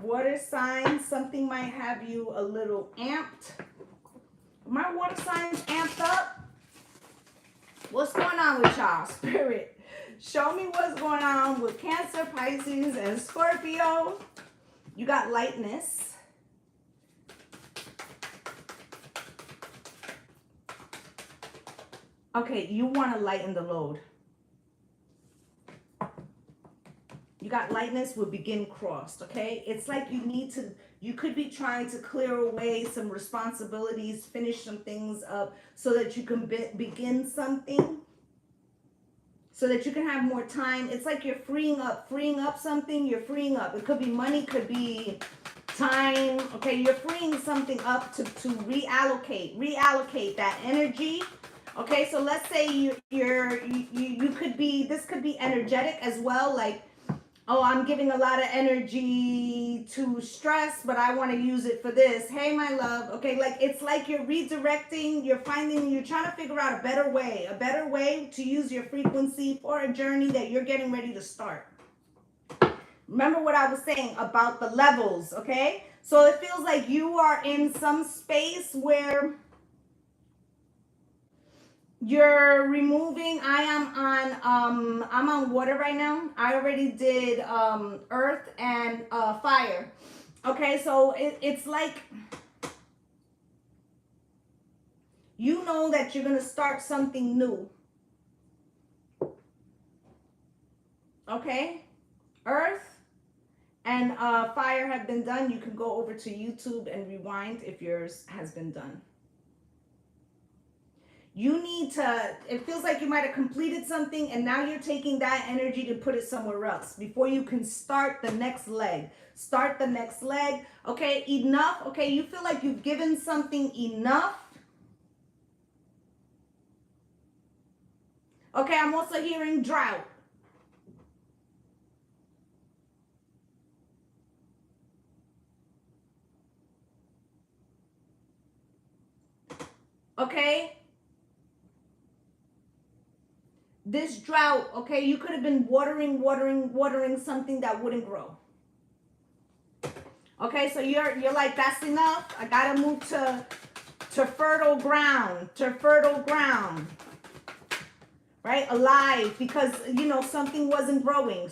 water signs, something might have you a little amped. My water signs amped up. What's going on with y'all, Spirit? Show me what's going on with Cancer, Pisces, and Scorpio. You got lightness. Okay, you want to lighten the load. You got lightness will begin crossed, okay? It's like you could be trying to clear away some responsibilities, finish some things up so that you can begin something, so that you can have more time. It's like you're freeing up something, you're freeing up. It could be money, could be time, okay? You're freeing something up to reallocate that energy. Okay, so let's say you could be, this could be energetic as well, like, oh, I'm giving a lot of energy to stress, but I want to use it for this. Hey, my love. Okay, like it's like you're redirecting, you're trying to figure out a better way to use your frequency for a journey that you're getting ready to start. Remember what I was saying about the levels, okay? So it feels like you are in some space where you're removing. I'm on water right now. I already did earth and fire. Okay, so it's like you know that you're gonna start something new. Okay, earth and fire have been done. You can go over to YouTube and rewind if yours has been done. You need to, it feels like you might have completed something and now you're taking that energy to put it somewhere else before you can start the next leg. Start the next leg. Okay, enough. Okay, you feel like you've given something enough. Okay, I'm also hearing drought. Okay. This drought, okay, you could have been watering something that wouldn't grow. Okay, so you're like, that's enough. I gotta move to fertile ground, right? Alive, because you know something wasn't growing.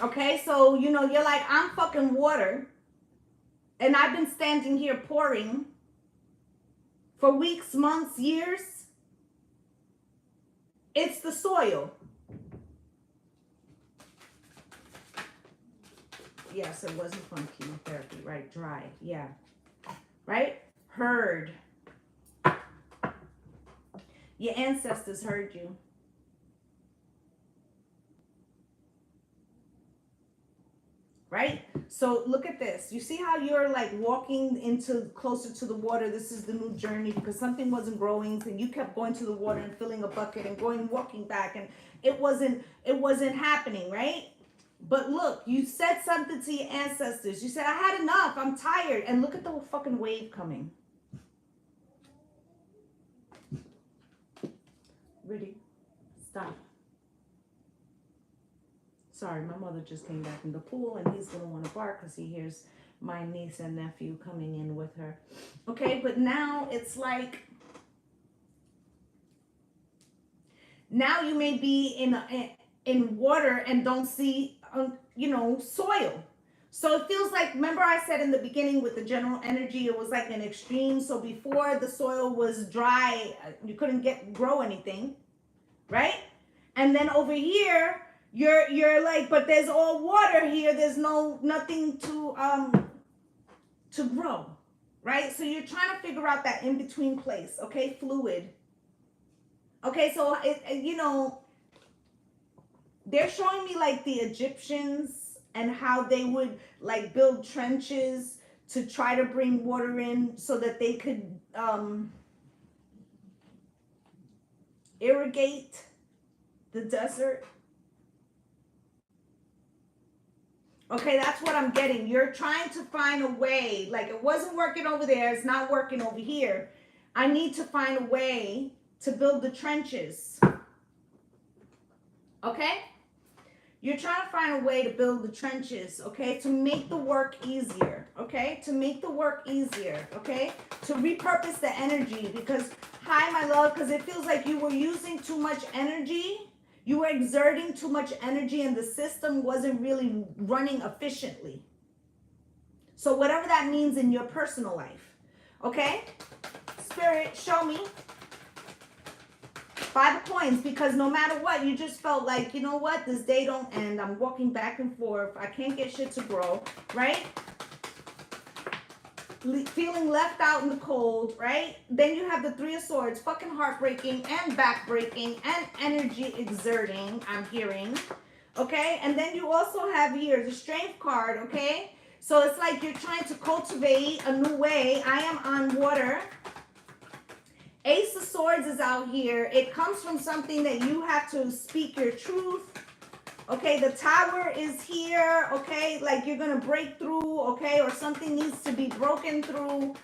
Okay, so you know you're like, I'm fucking water, and I've been standing here pouring for weeks, months, years. It's the soil. Yes, it wasn't from chemotherapy, right? Dry, yeah. Right? Heard. Your ancestors heard you. Right? So look at this. You see how you're like walking into closer to the water. This is the new journey because something wasn't growing and you kept going to the water and filling a bucket and walking back, and it wasn't happening, right? But look, you said something to your ancestors. You said, I had enough. I'm tired. And look at the fucking wave coming. Ready? Stop. Sorry, my mother just came back from the pool and he's going to want to bark because he hears my niece and nephew coming in with her. Okay, but now it's like, now you may be in water and don't see, soil. So it feels like, remember I said in the beginning with the general energy, it was like an extreme. So before the soil was dry, you couldn't grow anything, right? And then over here, you're like, but there's all water here. There's nothing to grow, right? So you're trying to figure out that in between place, okay? Fluid. Okay, so they're showing me like the Egyptians and how they would like build trenches to try to bring water in so that they could irrigate the desert. Okay, that's what I'm getting. You're trying to find a way, like it wasn't working over there, it's not working over here. I need to find a way to build the trenches. Okay? You're trying to find a way to build the trenches, okay? To make the work easier, okay? To make the work easier, okay? To repurpose the energy because, hi, my love, because it feels like you were using too much energy. You were exerting too much energy and the system wasn't really running efficiently. So whatever that means in your personal life, okay? Spirit, show me. 5 of coins, because no matter what, you just felt like, you know what, this day don't end. I'm walking back and forth. I can't get shit to grow, right? Feeling left out in the cold, right? Then you have the 3 of Swords, fucking heartbreaking and backbreaking and energy exerting, I'm hearing, okay? And then you also have here the Strength card, okay? So it's like you're trying to cultivate a new way. I am on water. Ace of Swords is out here. It comes from something that you have to speak your truth. Okay, the Tower is here. Okay, like you're going to break through, okay, or something needs to be broken through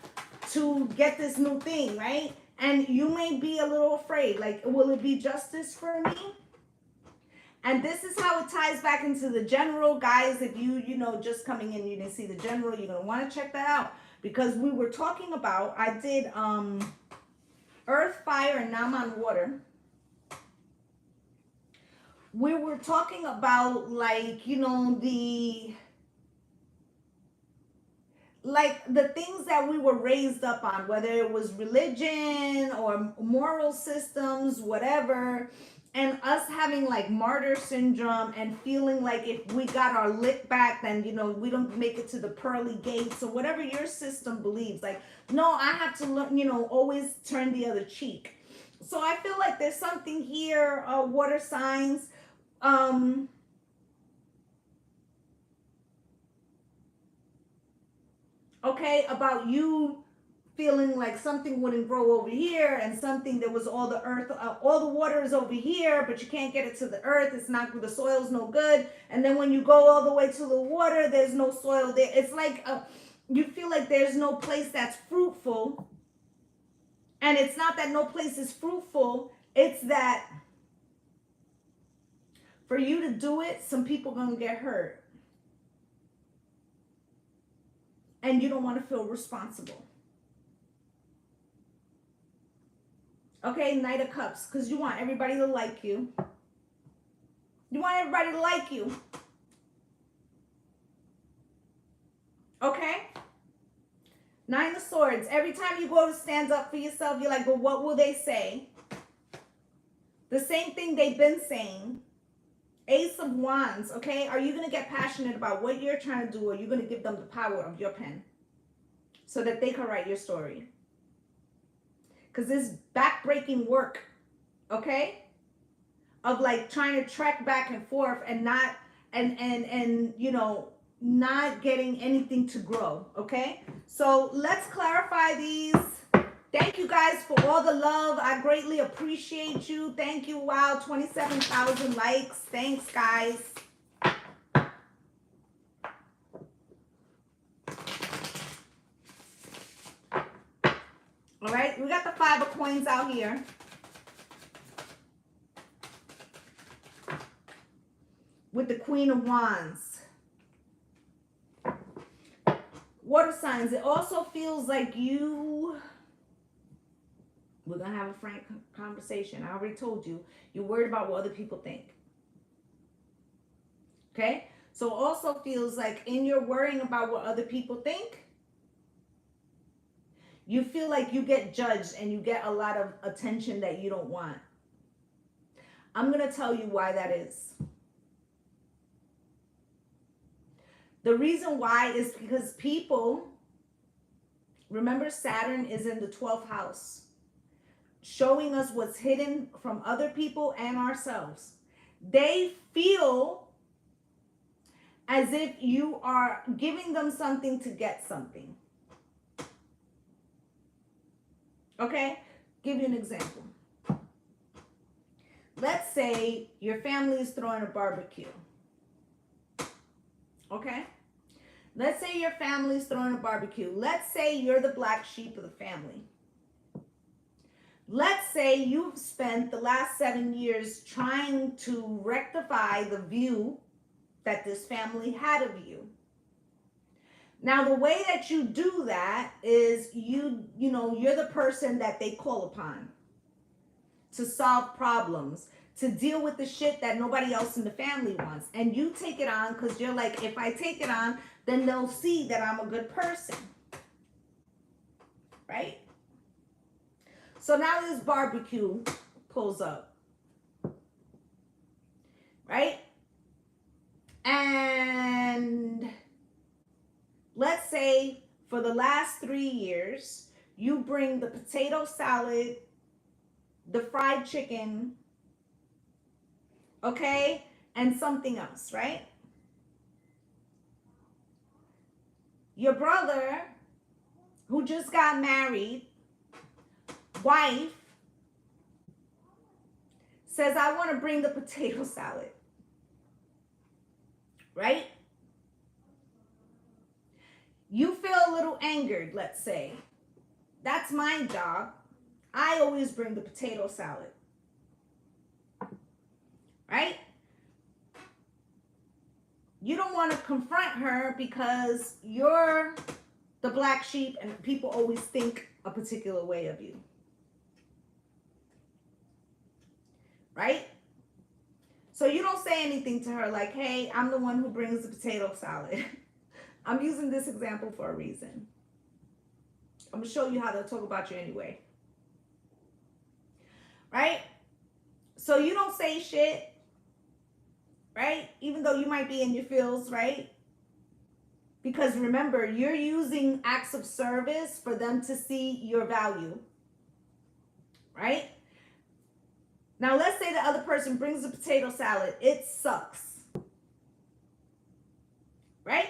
to get this new thing, right? And you may be a little afraid, like, will it be justice for me? And this is how it ties back into the general. Guys, if you know, just coming in, you didn't see the general, you're going to want to check that out. Because we were talking about, I did Earth, Fire, and now I'm on water. We were talking about, like, you know, the things that we were raised up on, whether it was religion or moral systems, whatever, and us having like martyr syndrome and feeling like if we got our lick back, then, you know, we don't make it to the pearly gates or whatever your system believes. Like, no, I have to learn, you know, always turn the other cheek. So I feel like there's something here, water signs. Okay, about you feeling like something wouldn't grow over here and something that was all the earth, all the water is over here, but you can't get it to the earth. It's not, the soil's no good. And then when you go all the way to the water, there's no soil there. It's like you feel like there's no place that's fruitful. And it's not that no place is fruitful. It's that for you to do it, some people are going to get hurt. And you don't want to feel responsible. Okay, Knight of Cups, because you want everybody to like you. You want everybody to like you. Okay? 9 of Swords. Every time you go to stand up for yourself, you're like, well, what will they say? The same thing they've been saying. Ace of Wands, okay? Are you going to get passionate about what you're trying to do, or are you going to give them the power of your pen so that they can write your story? Because this back-breaking work, okay, of like trying to trek back and forth and not, and you know, not getting anything to grow, okay? So let's clarify these. Thank you guys for all the love. I greatly appreciate you. Thank you. Wow, 27,000 likes. Thanks, guys. All right, we got the 5 of Coins out here. With the Queen of Wands. Water signs, it also feels like we're going to have a frank conversation. I already told you, you're worried about what other people think. Okay? So it also feels like in your worrying about what other people think, you feel like you get judged and you get a lot of attention that you don't want. I'm going to tell you why that is. The reason why is because people, remember Saturn is in the 12th house, showing us what's hidden from other people and ourselves. They feel as if you are giving them something to get something. Okay, give you an example. let's say your family is throwing a barbecue. Okay? Let's say your family is throwing a barbecue. Let's say you're the black sheep of the family. Let's say you've spent the last 7 years trying to rectify the view that this family had of you. Now, the way that you do that is you're the person that they call upon to solve problems, to deal with the shit that nobody else in the family wants. And you take it on because you're like, if I take it on, then they'll see that I'm a good person. Right? So now this barbecue pulls up. Right? And let's say for the last 3 years, you bring the potato salad, the fried chicken, okay, and something else, right? Your brother, who just got married, wife, says, I want to bring the potato salad, right? You feel a little angered, let's say. That's my job. I always bring the potato salad. Right? You don't want to confront her because you're the black sheep and people always think a particular way of you. Right? So you don't say anything to her like, hey, I'm the one who brings the potato salad. I'm using this example for a reason. I'm going to show you how they'll talk about you anyway. Right? So you don't say shit. Right? Even though you might be in your feels, right? Because remember, you're using acts of service for them to see your value. Right? Now, let's say the other person brings the potato salad. It sucks. Right?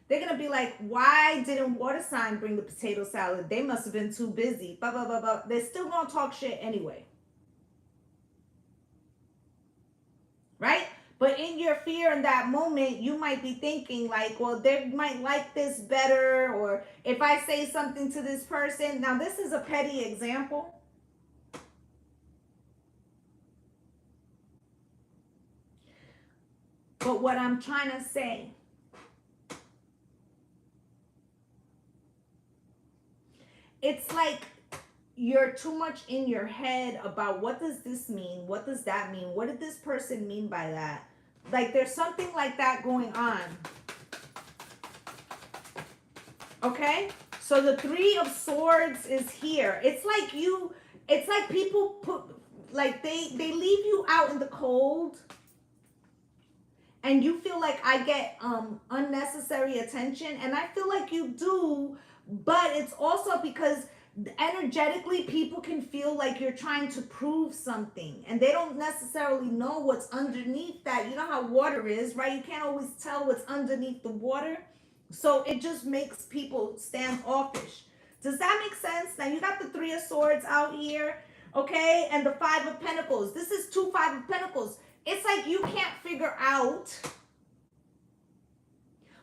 They're going to be like, why didn't Water Sign bring the potato salad? They must have been too busy. Blah, blah, blah, blah. They're still going to talk shit anyway. Right? But in your fear in that moment, you might be thinking like, well, they might like this better. Or if I say something to this person. Now, this is a petty example. But what I'm trying to say, it's like you're too much in your head about what does this mean? What does that mean? What did this person mean by that? Like there's something like that going on. Okay? So the 3 of Swords is here. It's like people put, like they leave you out in the cold. And you feel like I get unnecessary attention. And I feel like you do. But it's also because energetically people can feel like you're trying to prove something. And they don't necessarily know what's underneath that. You know how water is, right? You can't always tell what's underneath the water. So it just makes people standoffish. Does that make sense? Now you got the 3 of Swords out here. Okay? And the 5 of Pentacles. This is 2 5 of Pentacles. It's like you can't figure out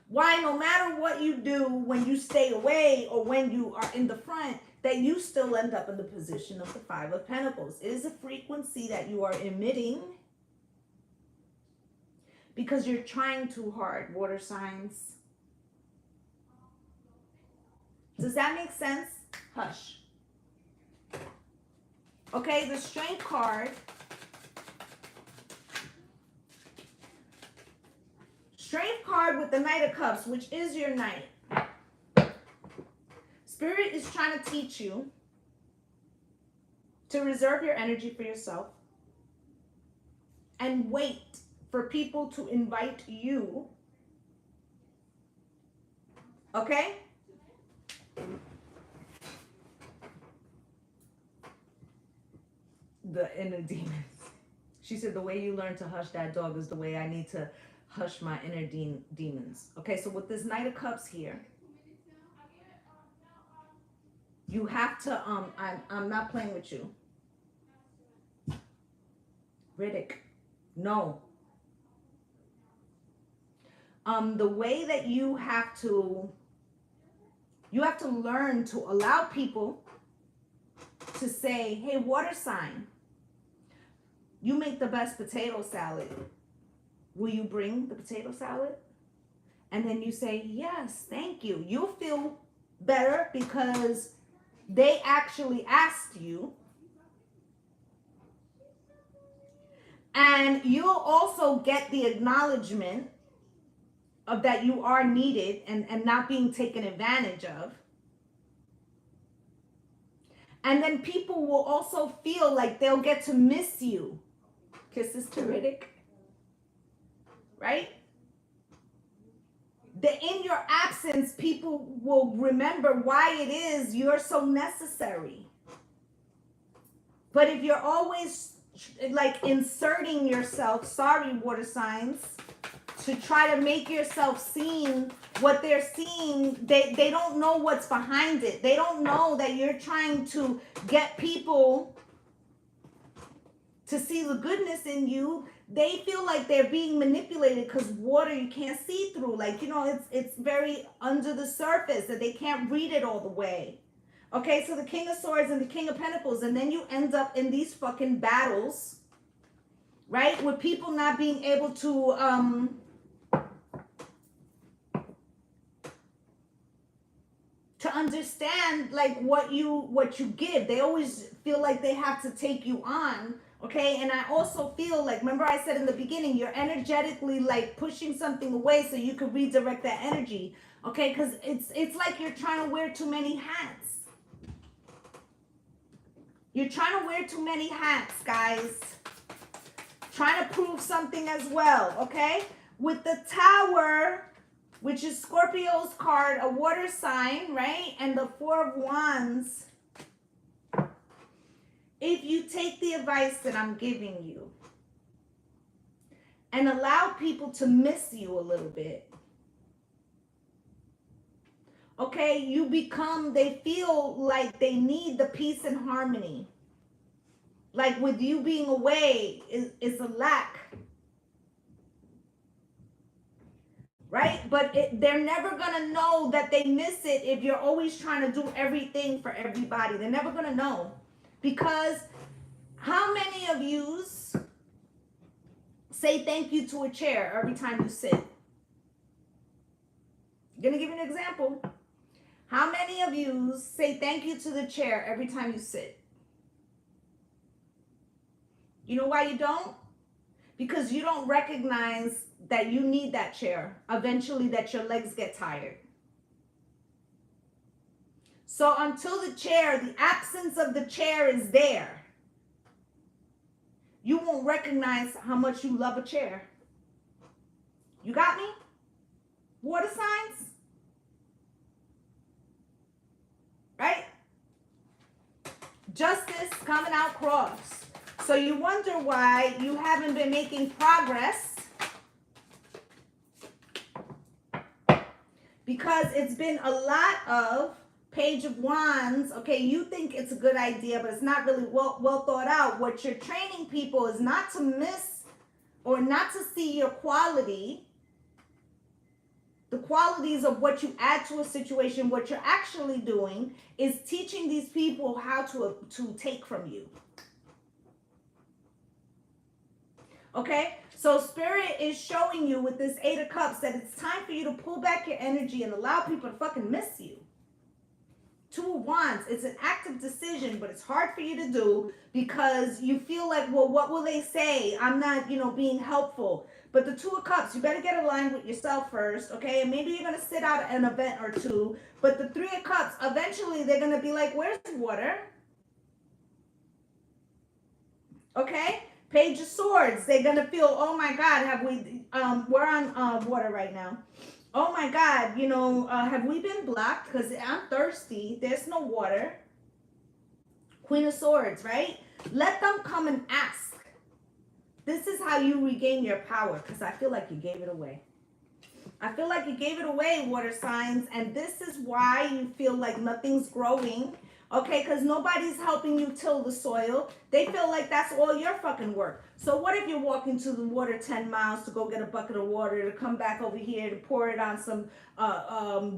why no matter what you do when you stay away or when you are in the front, that you still end up in the position of the 5 of Pentacles. It is a frequency that you are emitting because you're trying too hard, water signs. Does that make sense? Hush. Okay, the Strength card. Strength card with the Knight of Cups, which is your Knight. Spirit is trying to teach you to reserve your energy for yourself and wait for people to invite you. Okay? The inner demons. She said the way you learn to hush that dog is the way I need to hush my inner demons. Okay, so with this Knight of Cups here, you have to, I'm not playing with you. Critic. No. The way that you have to learn to allow people to say, hey, water sign, you make the best potato salad. Will you bring the potato salad? And then you say, yes, thank you. You'll feel better because they actually asked you. And you'll also get the acknowledgement of that you are needed and not being taken advantage of. And then people will also feel like they'll get to miss you. Kisses to Riddick. Right? That in your absence, people will remember why it is you're so necessary. But if you're always like inserting yourself, sorry, water signs, to try to make yourself seen what they're seeing, they don't know what's behind it. They don't know that you're trying to get people to see the goodness in you. They feel like they're being manipulated because water you can't see through. Like, you know, it's very under the surface that they can't read it all the way. Okay, so the King of Swords and the King of Pentacles, and then you end up in these fucking battles, right? With people not being able to understand like what you give. They always feel like they have to take you on. Okay, and I also feel like, remember I said in the beginning, you're energetically like pushing something away so you can redirect that energy. Okay, because it's like you're trying to wear too many hats. You're trying to wear too many hats, guys. Trying to prove something as well, okay? With the Tower, which is Scorpio's card, a water sign, right? And the Four of Wands. If you take the advice that I'm giving you and allow people to miss you a little bit, okay, they feel like they need the peace and harmony. Like with you being away is a lack. Right? But they're never going to know that they miss it if you're always trying to do everything for everybody. They're never going to know. Because how many of you say thank you to a chair every time you sit? I'm going to give you an example. How many of you say thank you to the chair every time you sit? You know why you don't? Because you don't recognize that you need that chair. Eventually that your legs get tired. So until the absence of the chair is there, you won't recognize how much you love a chair. You got me? Water signs? Right? Justice coming out cross. So you wonder why you haven't been making progress. Because it's been a lot of Page of Wands. Okay, you think it's a good idea, but it's not really well thought out. What you're training people is not to miss or not to see your quality. The qualities of what you add to a situation. What you're actually doing is teaching these people how to take from you. Okay, so Spirit is showing you with this Eight of Cups that it's time for you to pull back your energy and allow people to fucking miss you. Two of Wands, it's an active decision, but it's hard for you to do because you feel like, well, what will they say? I'm not, being helpful. But the Two of Cups, you better get aligned with yourself first, okay? And maybe you're going to sit out an event or two. But the Three of Cups, eventually they're going to be like, where's the water? Okay? Page of Swords, they're going to feel, oh my God, we're on water right now. Oh my God, have we been blocked? Because I'm thirsty. There's no water. Queen of Swords, right? Let them come and ask. This is how you regain your power, because I feel like you gave it away. I feel like you gave it away, water signs, and this is why you feel like nothing's growing. Okay, because nobody's helping you till the soil. They feel like that's all your fucking work. So what if you're walking to the water 10 miles to go get a bucket of water, to come back over here to pour it on some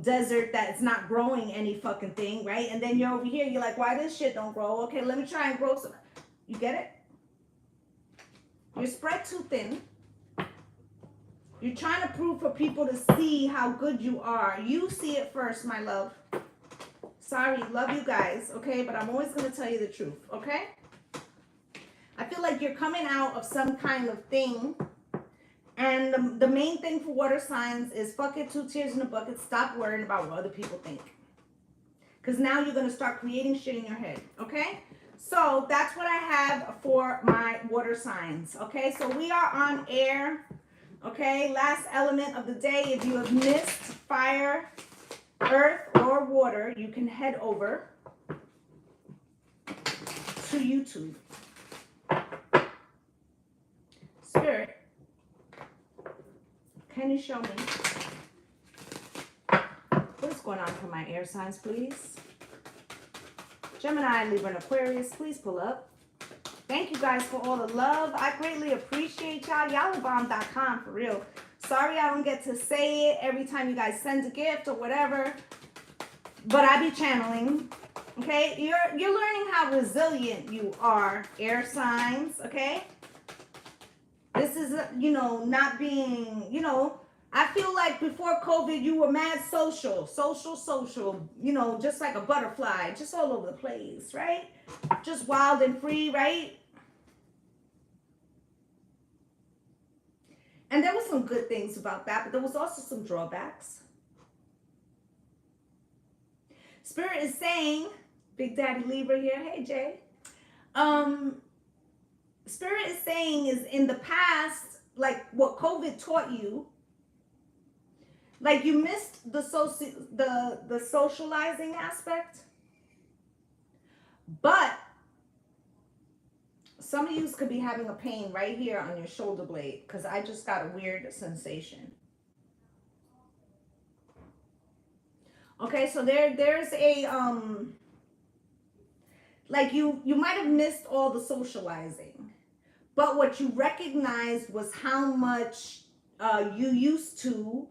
desert that's not growing any fucking thing, right? And then you're over here, you're like, why this shit don't grow? Okay, let me try and grow some. You get it? You're spread too thin. You're trying to prove for people to see how good you are. You see it first, my love. Sorry, love you guys, okay? But I'm always going to tell you the truth, okay? I feel like you're coming out of some kind of thing. And the main thing for water signs is fuck it, 2 tears in a bucket. Stop worrying about what other people think. Because now you're going to start creating shit in your head, okay? So that's what I have for my water signs, okay? So we are on air, okay? Last element of the day. If you have missed fire, earth, or water, you can head over to YouTube. Spirit, can you show me what's going on for my air signs, please? Gemini, Libra, and Aquarius, please pull up. Thank you guys for all the love. I greatly appreciate y'all. Y'all are bomb.com for real. Sorry I don't get to say it every time you guys send a gift or whatever, but I be channeling. Okay, you're learning how resilient you are, air signs. Okay, this is not being I feel like before COVID you were mad social, just like a butterfly, just all over the place, right? Just wild and free, right? And there were some good things about that, but there was also some drawbacks. Spirit is saying, Big Daddy Libra here, hey Jay. Spirit is saying is in the past, like what COVID taught you, like you missed the socializing aspect, but some of you could be having a pain right here on your shoulder blade because I just got a weird sensation. Okay, so there's a like you might have missed all the socializing, but what you recognized was how much you used to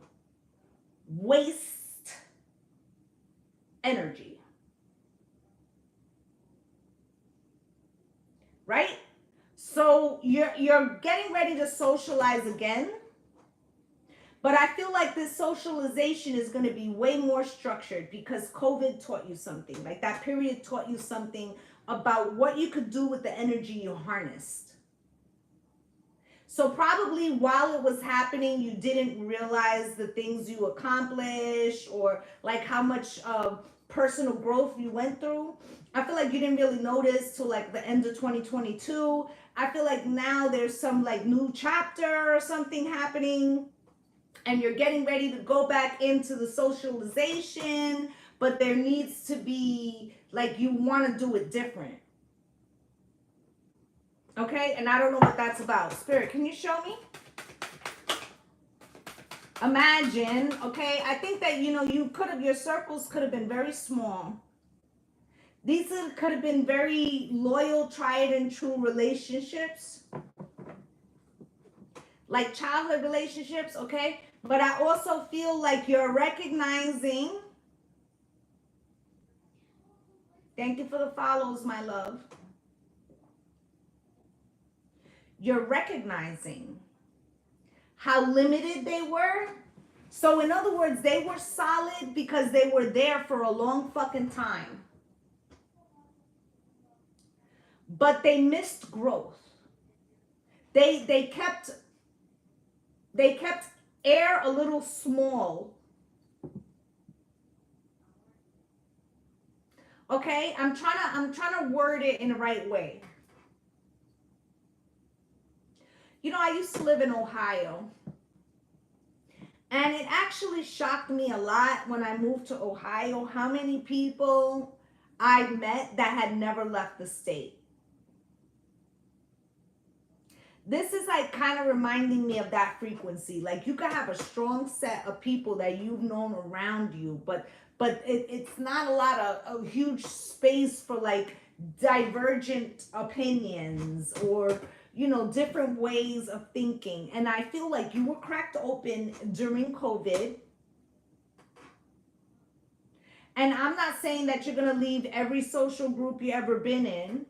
waste energy. Right? So you're getting ready to socialize again. But I feel like this socialization is going to be way more structured because COVID taught you something. Like that period taught you something about what you could do with the energy you harnessed. So probably while it was happening, you didn't realize the things you accomplished or like how much personal growth you went through. I feel like you didn't really notice till like the end of 2022. I feel like now there's some like new chapter or something happening and you're getting ready to go back into the socialization, but there needs to be like you want to do it different. Okay, and I don't know what that's about. Spirit, can you show me? Imagine, okay, I think that, your circles could have been very small. These could have been very loyal, tried and true relationships. Like childhood relationships, okay? But I also feel like you're recognizing. Thank you for the follows, my love. You're recognizing how limited they were. So in other words, they were solid because they were there for a long fucking time. But they missed growth. They kept air a little small. Okay? I'm trying to word it in the right way. I used to live in Ohio. And it actually shocked me a lot when I moved to Ohio how many people I met that had never left the state. This is like kind of reminding me of that frequency. Like you could have a strong set of people that you've known around you, but but it's not a lot of a huge space for like divergent opinions or, you know, different ways of thinking. And I feel like you were cracked open during COVID. And I'm not saying that you're going to leave every social group you ever been in.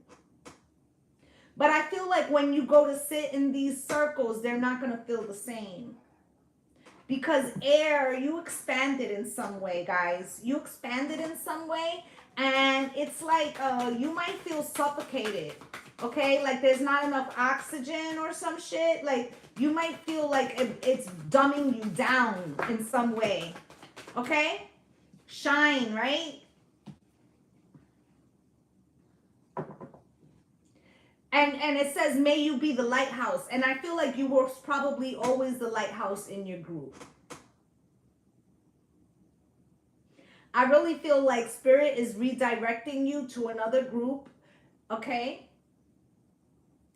But I feel like when you go to sit in these circles, they're not going to feel the same. Because air, you expanded in some way, guys. You expanded in some way. And it's like you might feel suffocated. Okay? Like there's not enough oxygen or some shit. Like you might feel like it's dumbing you down in some way. Okay? Shine, right? And it says, may you be the lighthouse. And I feel like you were probably always the lighthouse in your group. I really feel like Spirit is redirecting you to another group, okay?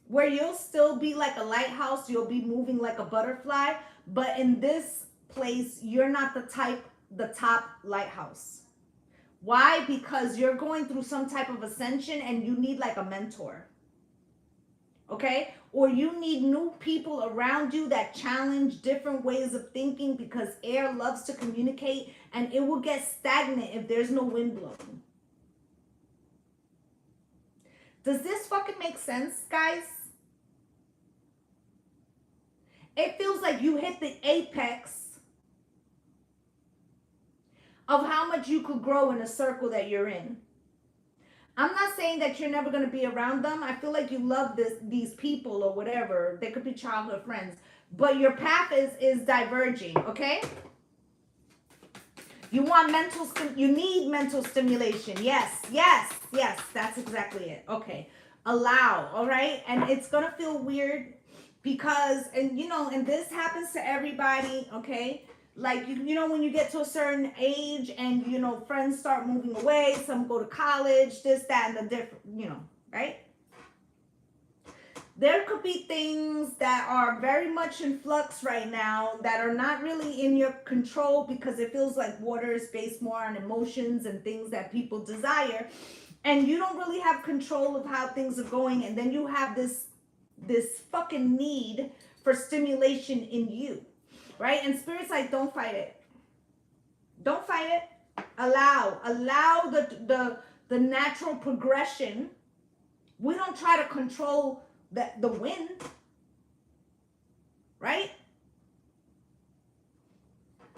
Where you'll still be like a lighthouse. You'll be moving like a butterfly. But in this place, you're not the top lighthouse. Why? Because you're going through some type of ascension and you need like a mentor. Okay? Or you need new people around you that challenge different ways of thinking, because air loves to communicate and it will get stagnant if there's no wind blowing. Does this fucking make sense, guys? It feels like you hit the apex of how much you could grow in a circle that you're in. I'm not saying that you're never going to be around them. I feel like you love these people or whatever. They could be childhood friends. But your path is diverging, okay? You want you need mental stimulation. Yes, yes, yes. That's exactly it. Okay. Allow, all right? And it's going to feel weird because, and you know, and this happens to everybody, okay? Like, you know, when you get to a certain age and, you know, friends start moving away, some go to college, this, that, and the different, you know, right? There could be things that are very much in flux right now that are not really in your control, because it feels like water is based more on emotions and things that people desire. And you don't really have control of how things are going. And then you have this fucking need for stimulation in you. Right? And Spirit's like, don't fight it. Don't fight it. Allow the natural progression. We don't try to control the wind. Right?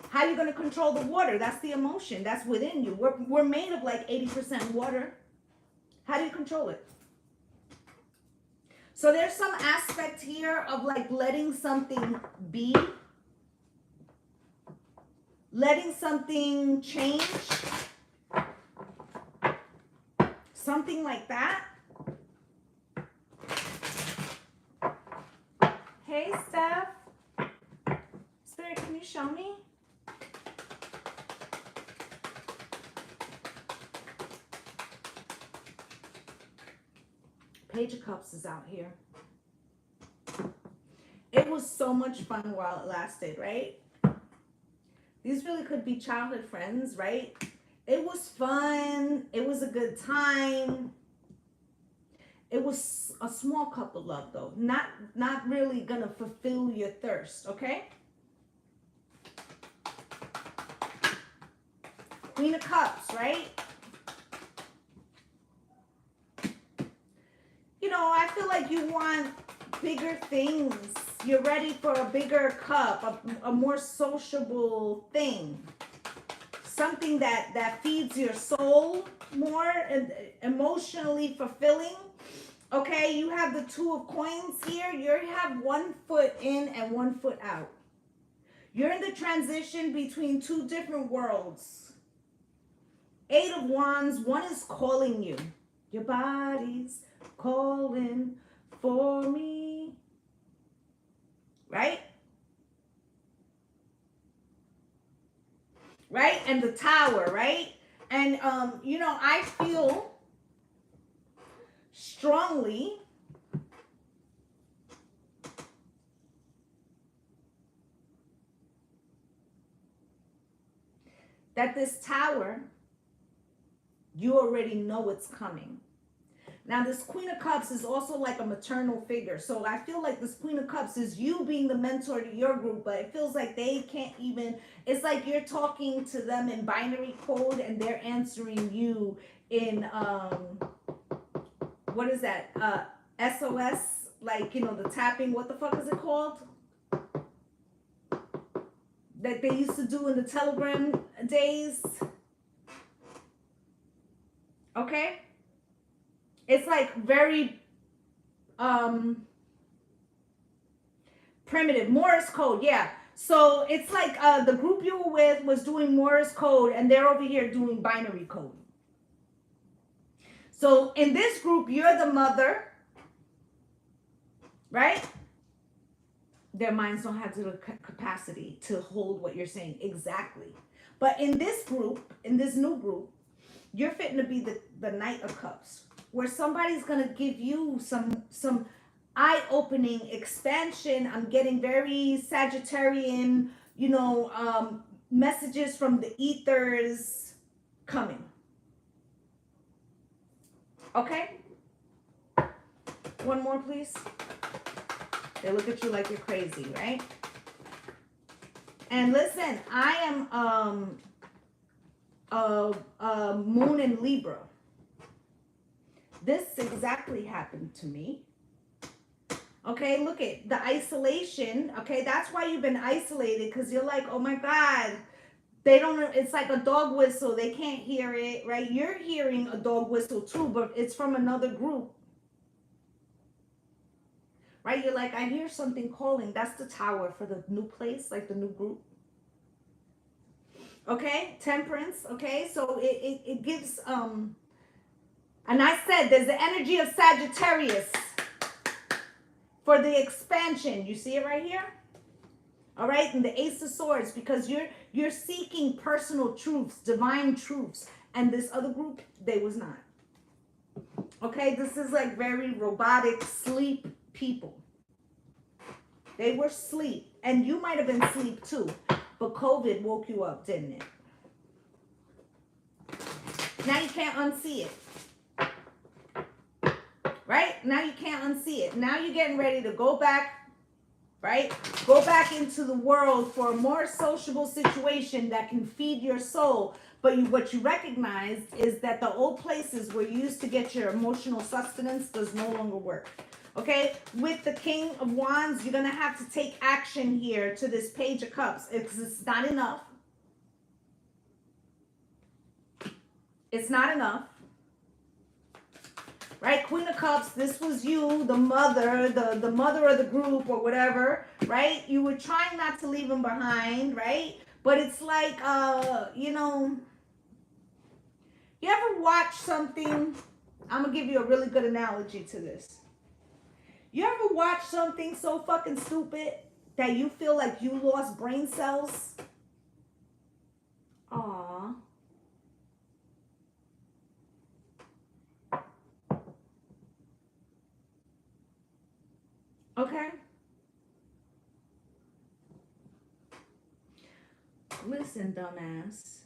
How are you going to control the water? That's the emotion. That's within you. We're made of like 80% water. How do you control it? So there's some aspect here of like letting something be. Letting something change. Something like that. Hey, Steph. Spirit, can you show me? Page of Cups is out here. It was so much fun while it lasted, right? These really could be childhood friends, right? It was fun. It was a good time. It was a small cup of love, though. Not really gonna fulfill your thirst, okay? Queen of Cups, right? You know, I feel like you want bigger things. You're ready for a bigger cup, a more sociable thing. Something that feeds your soul more and emotionally fulfilling. Okay, you have the Two of Coins here. You have 1 foot in and 1 foot out. You're in the transition between two different worlds. 8 of Wands, one is calling you. Your body's calling for me. Right? Right? And the Tower, right? And, you know, I feel strongly that this Tower, you already know it's coming. Now, this Queen of Cups is also like a maternal figure. So I feel like this Queen of Cups is you being the mentor to your group, but it feels like they can't even, it's like you're talking to them in binary code and they're answering you in, what is that? SOS, like, you know, the tapping, what the fuck is it called? That they used to do in the Telegram days. Okay? It's like very primitive. Morse code, yeah. So it's like the group you were with was doing Morse code and they're over here doing binary code. So in this group, you're the mother, right? Their minds don't have the capacity to hold what you're saying exactly. But in this group, in this new group, you're fitting to be the Knight of Cups, where somebody's gonna give you some eye-opening expansion. I'm getting very Sagittarian, you know, messages from the ethers coming. Okay? One more, please. They look at you like you're crazy, right? And listen, I am Moon in Libra. This exactly happened to me. Okay, look at the isolation. Okay, that's why you've been isolated, because you're like, oh my God, they don't, it's like a dog whistle. They can't hear it, right? You're hearing a dog whistle too, but it's from another group. Right? You're like, I hear something calling. That's the Tower for the new place, like the new group. Okay, Temperance. Okay, so it gives, and I said there's the energy of Sagittarius for the expansion. You see it right here? All right, and the Ace of Swords, because you're seeking personal truths, divine truths, and this other group, they was not. Okay, this is like very robotic sleep people. They were asleep, and you might have been asleep too, but COVID woke you up, didn't it? Now you can't unsee it. Right? Now you can't unsee it. Now you're getting ready to go back, right? Go back into the world for a more sociable situation that can feed your soul. But what you recognize is that the old places where you used to get your emotional sustenance does no longer work. Okay, with the King of Wands, you're going to have to take action here to this Page of Cups. It's not enough. It's not enough. Right? Queen of Cups, this was you, the mother, the mother of the group or whatever, right? You were trying not to leave them behind, right? But it's like, you know, you ever watch something? I'm going to give you a really good analogy to this. You ever watch something so fucking stupid that you feel like you lost brain cells? Aww. Okay? Listen, dumbass.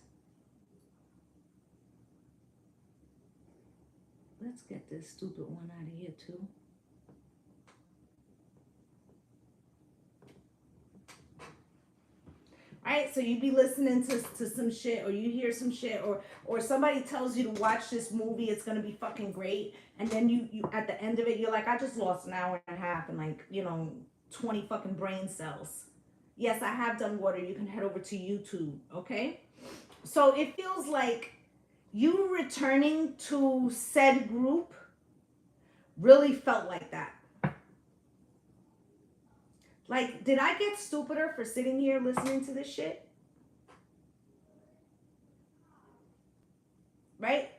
Let's get this stupid one out of here, too. Right? So you be listening to some shit, or you hear some shit, or somebody tells you to watch this movie, it's gonna be fucking great, and then you at the end of it, you're like, I just lost an hour and a half and like, you know, 20 fucking brain cells. Yes, I have done water. You can head over to YouTube, okay? So it feels like you returning to said group really felt like that. Like, did I get stupider for sitting here listening to this shit? Right?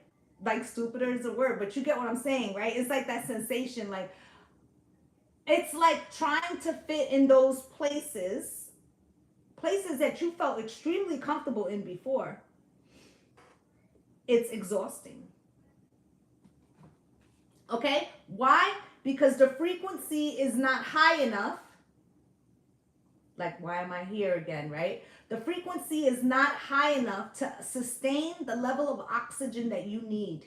Like, stupider is a word, but you get what I'm saying, right? It's like that sensation, like, it's like trying to fit in those places that you felt extremely comfortable in before. It's exhausting. Okay? Why? Because the frequency is not high enough. Like, why am I here again, right? The frequency is not high enough to sustain the level of oxygen that you need.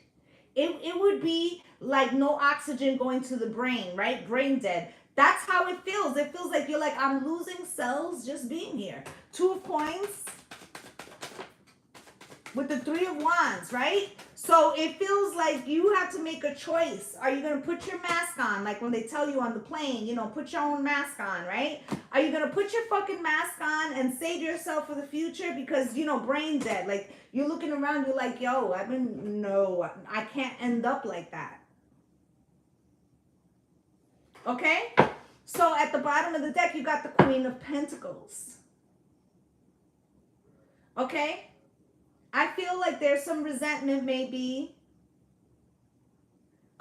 It would be like no oxygen going to the brain, right? Brain dead. That's how it feels. It feels like you're like, I'm losing cells just being here. Two of coins with the three of wands, right? So it feels like you have to make a choice. Are you going to put your mask on? Like when they tell you on the plane, you know, put your own mask on, right? Are you going to put your fucking mask on and save yourself for the future? Because, you know, brain dead. Like you're looking around, you're like, yo, no, I can't end up like that. Okay? So at the bottom of the deck, you got the Queen of Pentacles. Okay? I feel like there's some resentment maybe.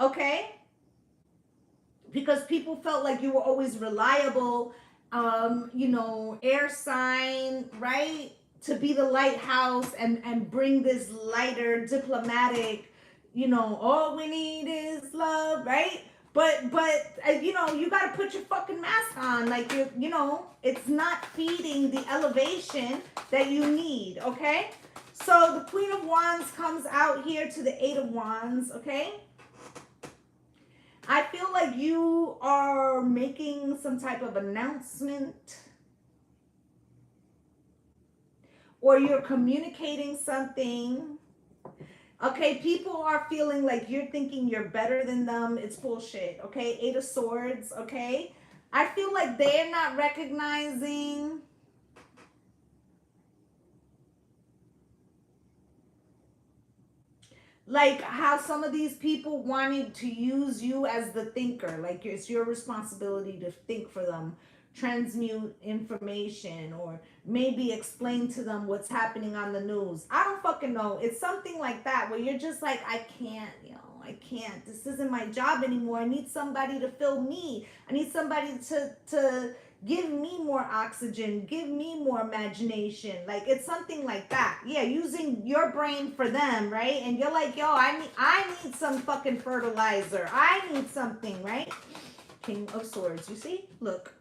Okay? Because people felt like you were always reliable, you know, air sign, right? To be the lighthouse and bring this lighter, diplomatic, you know, all we need is love, right? But you know, you got to put your fucking mask on. Like, you know, it's not feeding the elevation that you need, okay? So the Queen of Wands comes out here to the Eight of Wands, okay? I feel like you are making some type of announcement, or you're communicating something. Okay, people are feeling like you're thinking you're better than them. It's bullshit, okay? Eight of Swords, okay? I feel like they're not recognizing like how some of these people wanted to use you as the thinker. Like it's your responsibility to think for them, transmute information, or maybe explain to them what's happening on the news. I don't fucking know. It's something like that where you're just like, I can't, you know, I can't. This isn't my job anymore. I need somebody to fill me. I need somebody to give me more oxygen, give me more imagination. Like it's something like that. Yeah, using your brain for them, right? And you're like, yo, I need some fucking fertilizer. I need something, right? King of Swords, you see? Look.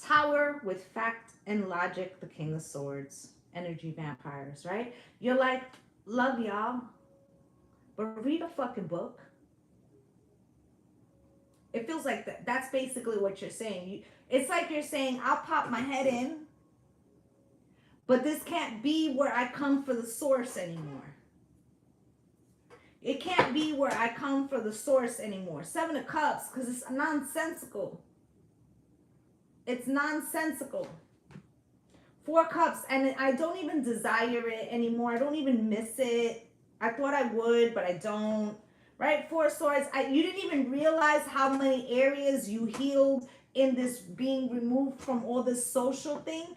Tower with fact and logic, the King of Swords. Energy vampires, right? You're like, love y'all, but read a fucking book. It feels like that. That's basically what you're saying. It's like you're saying, I'll pop my head in, but this can't be where I come for the source anymore. It can't be where I come for the source anymore. Seven of Cups, because it's nonsensical. It's nonsensical. Four Cups, and I don't even desire it anymore. I don't even miss it. I thought I would, but I don't. Right? Four Swords. You didn't even realize how many areas you healed in this being removed from all this social thing,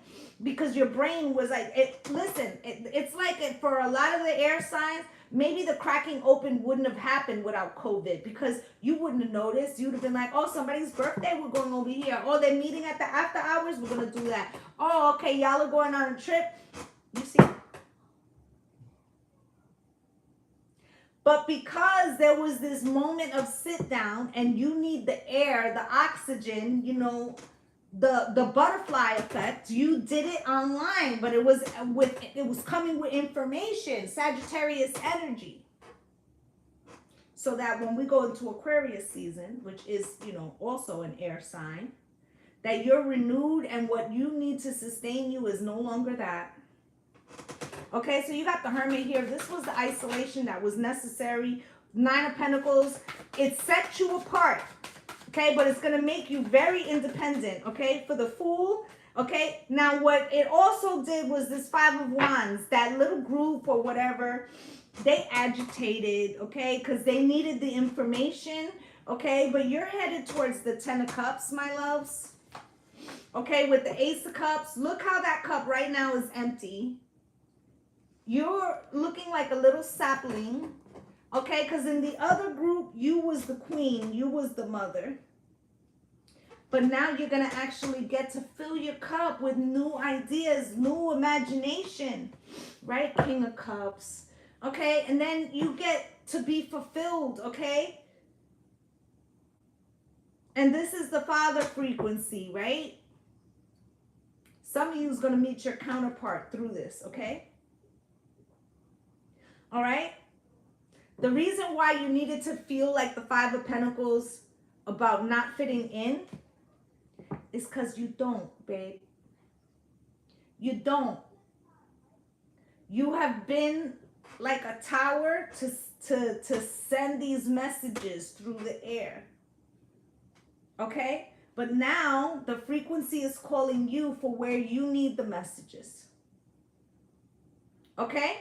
because your brain was like, it's like for a lot of the air signs, maybe the cracking open wouldn't have happened without COVID, because you wouldn't have noticed. You'd have been like, oh, somebody's birthday, we're going over here. Oh, they're meeting at the after hours, we're going to do that. Oh, okay, y'all are going on a trip. You see? But because there was this moment of sit down and you need the air, the oxygen, you know, the butterfly effect, you did it online, but it was coming with information, Sagittarius energy. So that when we go into Aquarius season, which is, you know, also an air sign, that you're renewed and what you need to sustain you is no longer that. Okay, so you got the Hermit here. This was the isolation that was necessary. Nine of Pentacles. It sets you apart. Okay, but it's going to make you very independent. Okay, for the Fool. Okay, now what it also did was this Five of Wands. That little group or whatever, they agitated. Okay, because they needed the information. Okay, but you're headed towards the Ten of Cups, my loves. Okay, with the Ace of Cups. Look how that cup right now is empty. You're looking like a little sapling, okay? Because in the other group, you was the queen, you was the mother. But now you're going to actually get to fill your cup with new ideas, new imagination, right? King of Cups, okay? And then you get to be fulfilled, okay? And this is the Father frequency, right? Some of you is going to meet your counterpart through this, okay? All right? The reason why you needed to feel like the Five of Pentacles about not fitting in is because you don't, babe. You don't. You have been like a tower to send these messages through the air. Okay? But now the frequency is calling you for where you need the messages. Okay?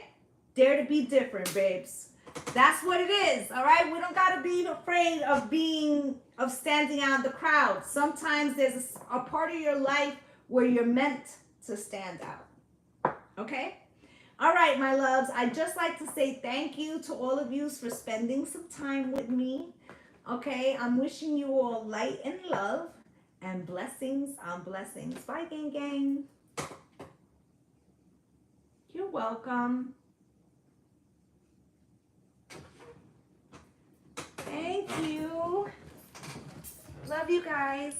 Dare to be different, babes. That's what it is, all right? We don't got to be afraid of standing out in the crowd. Sometimes there's a part of your life where you're meant to stand out. Okay? All right, my loves. I'd just like to say thank you to all of you for spending some time with me. Okay? I'm wishing you all light and love and blessings on blessings. Bye, gang, gang. You're welcome. Thank you. Love you guys.